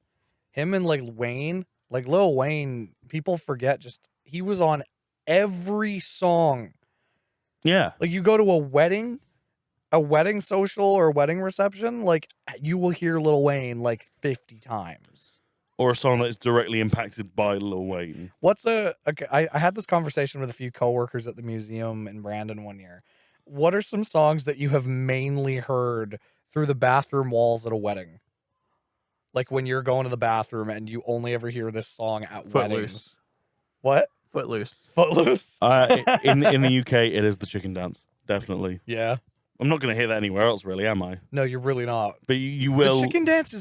Him and, like, Wayne. Like, Lil Wayne, people forget he was on every song. Yeah. Like, you go to a wedding social or a wedding reception, like, you will hear Lil Wayne, like, 50 times. Or a song that is directly impacted by Lil Wayne. I had this conversation with a few coworkers at the museum in Brandon one year. What are some songs that you have mainly heard through the bathroom walls at a wedding? Like when you're going to the bathroom and you only ever hear this song at weddings. What? Footloose. Footloose? In the UK, it is the chicken dance. Definitely. Yeah. I'm not going to hear that anywhere else, really, am I? No, you're really not. But you will. The chicken dance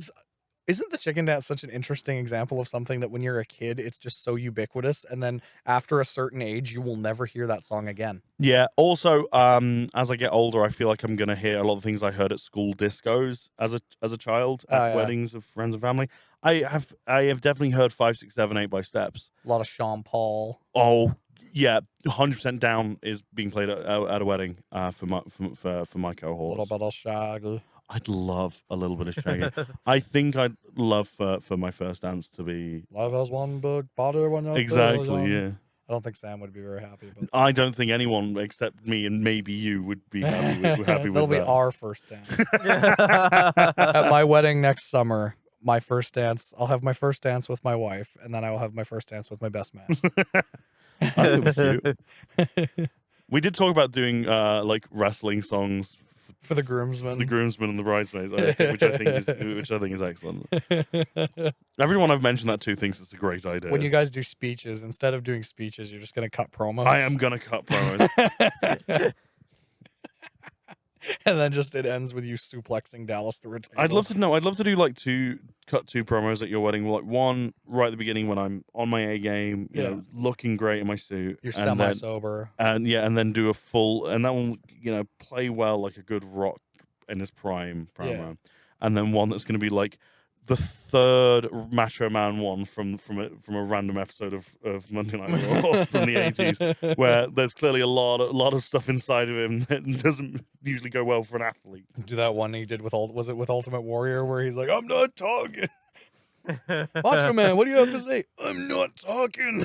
Isn't the chicken dance such an interesting example of something that when you're a kid, it's just so ubiquitous, and then after a certain age, you will never hear that song again? Yeah. Also, as I get older, I feel like I'm gonna hear a lot of things I heard at school discos as a child at weddings of friends and family. I have definitely heard 5, 6, 7, 8 by Steps. A lot of Sean Paul. Oh yeah, 100% down is being played at a wedding for my cohort. A little bit of Shaggy. I'd love a little bit of Shaggy. I think I'd love for my first dance to be Love has one big body when you're exactly, yeah. I don't think Sam would be very happy. But I don't think anyone except me and maybe you would be happy with that'll be that. our first dance. At my wedding next summer, my first dance, I'll have my first dance with my wife, and then I will have my first dance with my best man. I think it'd be cute. We did talk about doing like wrestling songs for the groomsmen, and the bridesmaids, which I think is excellent. Everyone I've mentioned that to thinks it's a great idea. When you guys do speeches, instead of doing speeches, you're just gonna cut promos. I am gonna cut promos. And then just it ends with you suplexing Dallas through a table. I'd love to do like two promos at your wedding. Like one right at the beginning when I'm on my A game, you know, looking great in my suit. You're semi-sober. And then do a full, and that one, play well like a good Rock in his prime promo. Yeah. And then one that's going to be like the third Macho Man one from a random episode of Monday Night Raw from the 80s, where there's clearly a lot of stuff inside of him that doesn't usually go well for an athlete. Do that one he did with Ultimate Warrior, where he's like, "I'm not talking." Macho Man, what do you have to say? I'm not talking.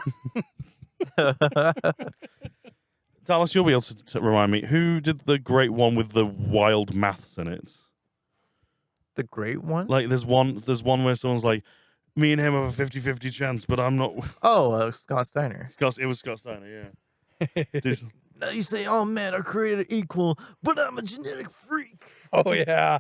Dallas, you'll be able to remind me, who did the great one with the wild maths in it? The great one? Like there's one where someone's like, me and him have a 50-50 chance, but I'm not. Oh, Scott Steiner. It was Scott Steiner, yeah. Now you say all men are created equal, but I'm a genetic freak. Oh yeah.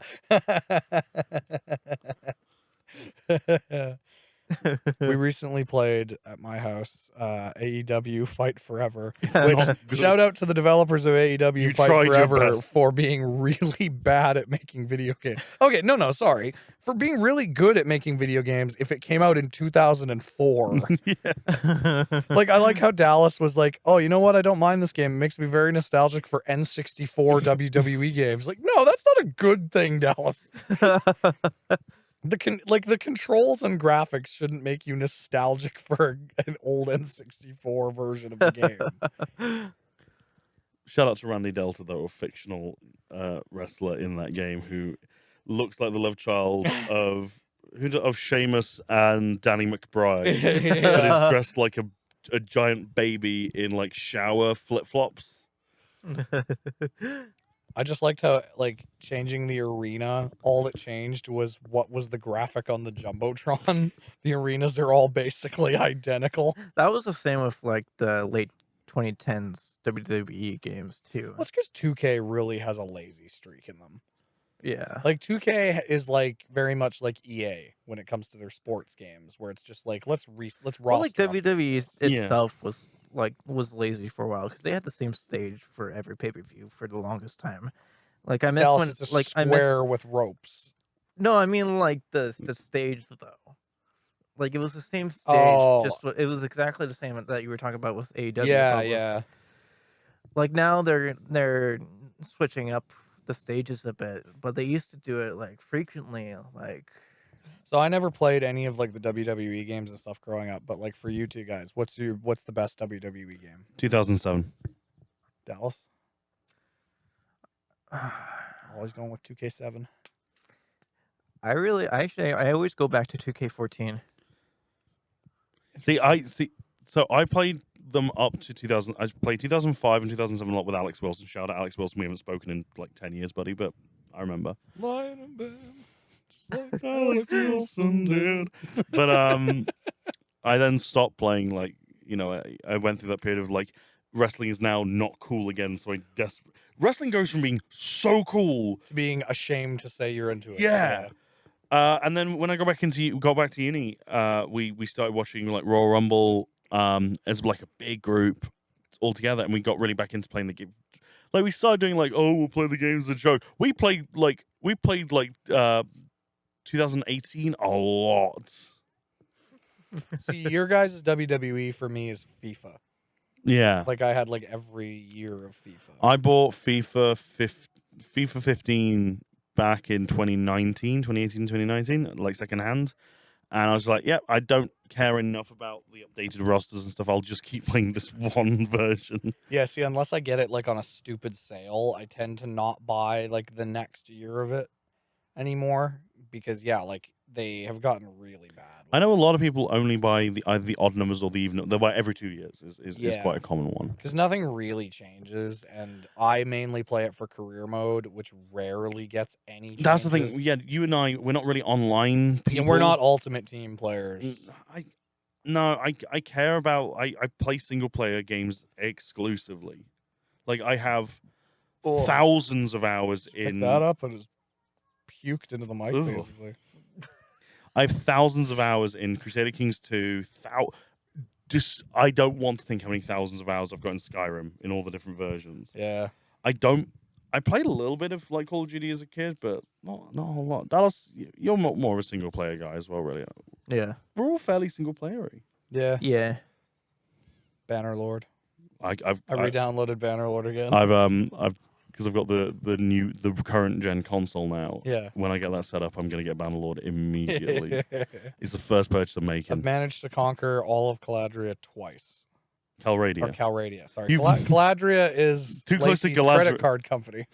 We recently played at my house AEW Fight Forever. Which, shout out to the developers of AEW Fight Forever for being really bad at making video games. Okay, no, sorry. For being really good at making video games if it came out in 2004. Yeah. Like, I like how Dallas was like, oh, you know what? I don't mind this game. It makes me very nostalgic for N64 WWE games. Like, no, that's not a good thing, Dallas. The controls and graphics shouldn't make you nostalgic for an old N64 version of the game. Shout out to Randy Delta, though, a fictional wrestler in that game who looks like the love child of Sheamus and Danny McBride, but is dressed like a giant baby in like shower flip flops. I just liked how, like, changing the arena, all it changed was what was the graphic on the Jumbotron. The arenas are all basically identical. That was the same with, like, the late 2010s WWE games, too. Well, it's because 2K really has a lazy streak in them. Yeah. Like, 2K is, like, very much like EA when it comes to their sports games, where it's just like, let's roster. Well, like, WWE itself was lazy for a while because they had the same stage for every pay-per-view for the longest time. Like, I miss when it's a square with ropes. No, I mean like the stage though. Like it was the same stage, just it was exactly the same that you were talking about with AEW. Yeah. Like now they're switching up the stages a bit, but they used to do it like frequently. Like, so I never played any of like the WWE games and stuff growing up. But like for you two guys, what's the best WWE game? 2007. Dallas. Always going with 2K7. I always go back to 2K14. So I played them up to 2000. I played 2005 and 2007 a lot with Alex Wilson. Shout out Alex Wilson. We haven't spoken in like 10 years, buddy, but I remember. Lion and Bam, just like Alex Wilson did. But I then stopped playing. Like, you know, I went through that period of like wrestling is now not cool again. So wrestling goes from being so cool to being ashamed to say you're into it. Yeah. And then when I got back to uni, we started watching like Royal Rumble as like a big group all together, and we got really back into playing the game. Like we started doing like, oh, we'll play the games as a joke. We played 2018 a lot. See, your guys' WWE for me is FIFA. Yeah. Like I had like every year of FIFA. I bought FIFA 15 back in 2018, 2019, like secondhand. And I was like, yeah, I don't care enough about the updated rosters and stuff. I'll just keep playing this one version. Yeah, see, unless I get it like on a stupid sale, I tend to not buy like the next year of it anymore because yeah, like they have gotten really bad. I know a lot of people only buy either the odd numbers or the even. They buy every 2 years. Is quite a common one. Because nothing really changes, and I mainly play it for career mode, which rarely gets any changes. That's the thing. Yeah, you and I, we're not really online people. And we're not Ultimate Team players. I care about. I play single player games exclusively. Like I have thousands of hours in. Pick that up and just puked into the mic, basically. I have thousands of hours in Crusader Kings 2. I don't want to think how many thousands of hours I've got in Skyrim in all the different versions. Yeah. I played a little bit of like Call of Duty as a kid, but not a whole lot. Dallas, you're more of a single player guy as well, really. Yeah. We're all fairly single playery. Yeah. Yeah. Bannerlord. I re-downloaded Bannerlord again. Because I've got the current gen console now. Yeah. When I get that set up, I'm gonna get Bannerlord immediately. It's the first purchase I'm making. I've managed to conquer all of Caladria twice. Calradia. Or Calradia, sorry. Caladria is too close to Lacey's credit card company.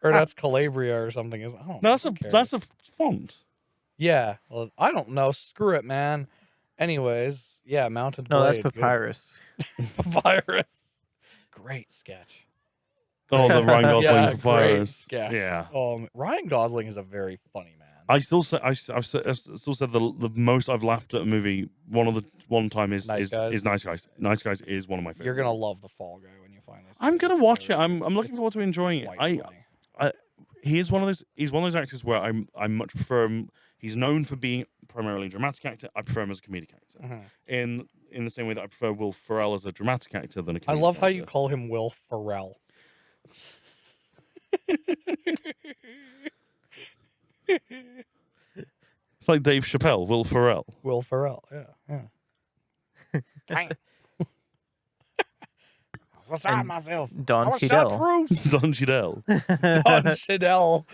Or that's Calabria or something. No, that's a font. Yeah. Well, I don't know. Screw it, man. Anyways, yeah, Mounted Blade. No, that's Papyrus. Papyrus. Great sketch. Oh, the Ryan Gosling Papyrus. Yeah. Ryan Gosling is a very funny man. I've still said the most I've laughed at a movie. One time is Nice Guys. Nice Guys is one of my favorites. You're gonna love The Fall Guy when you finally. I'm gonna watch it. I'm looking forward to enjoying it. He is one of those actors where I much prefer him. He's known for being primarily a dramatic actor. I prefer him as a comedic actor. Mm-hmm. In the same way that I prefer Will Ferrell as a dramatic actor than a comedic actor. I love how you call him Will Ferrell. It's like Dave Chappelle, Will Ferrell. Will Ferrell, yeah. What's up, myself? Don Cheadle. Don Cheadle. Don Cheadle.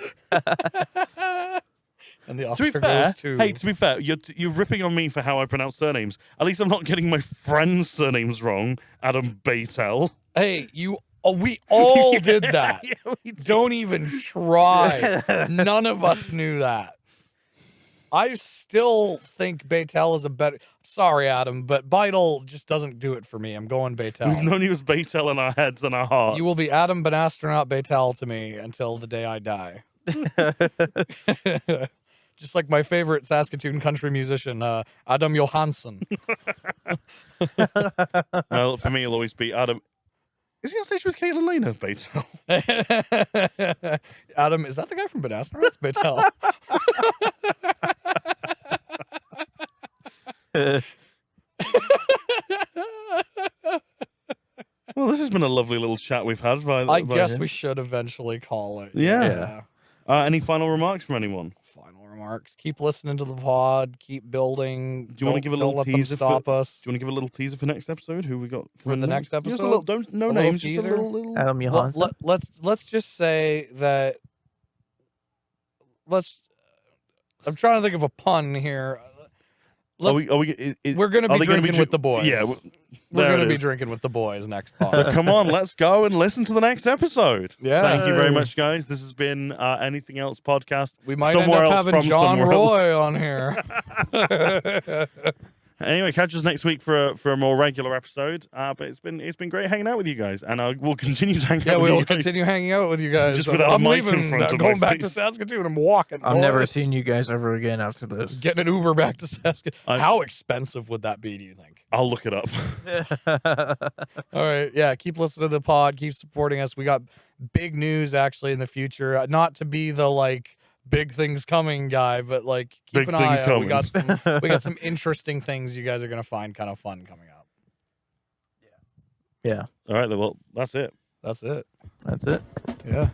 And the Oscar goes to... Hey, to be fair, you're ripping on me for how I pronounce surnames. At least I'm not getting my friend's surnames wrong. Adam Beitel. Hey, we all did that. Yeah, we did. Don't even try. None of us knew that. I still think Beitel is a better... Sorry, Adam, but Beitel just doesn't do it for me. I'm going Beitel. We've known you as Beitel in our heads and our hearts. You will be Adam Banastronaut Beitel to me until the day I die. Just like my favorite Saskatoon country musician, Adam Johansson. Well, for me, it'll always be Adam... Is he on stage with Caitlin Lane of Beitel? Adam, is that the guy from Banastronauts? Beitel. Well, this has been a lovely little chat we've had. I guess we should eventually call it. Yeah. Any final remarks from anyone? Final marks. Keep listening to the pod. Keep building. Do you want to give a little teaser? Stop us. Do you want to give a little teaser for next episode? Who we got for the next episode? Just a little, no names, just a little. Adam Johansson. Let's just say that. I'm trying to think of a pun here. We're going to be drinking with the boys. Yeah, we're going to be drinking with the boys next pod. So come on, let's go and listen to the next episode. Yeah. Thank you very much, guys. This has been Anything Else podcast. We might end up having John Roy on here. Anyway, catch us next week for a more regular episode. But it's been great hanging out with you guys, and we'll continue to hang out. Yeah, we will continue hanging out with you guys. Just without a mic leaving, in front of going my back to Saskatoon. I'm walking. I'm never seeing you guys ever again after this. Getting an Uber back to Saskatoon. How expensive would that be? Do you think? I'll look it up. All right, yeah. Keep listening to the pod. Keep supporting us. We got big news actually in the future. Not to be the big things coming guy, but keep big an eye out. Coming. We got some interesting things you guys are gonna find kind of fun coming up. Yeah. All right, then. Well, that's it. That's it. That's it. Yeah.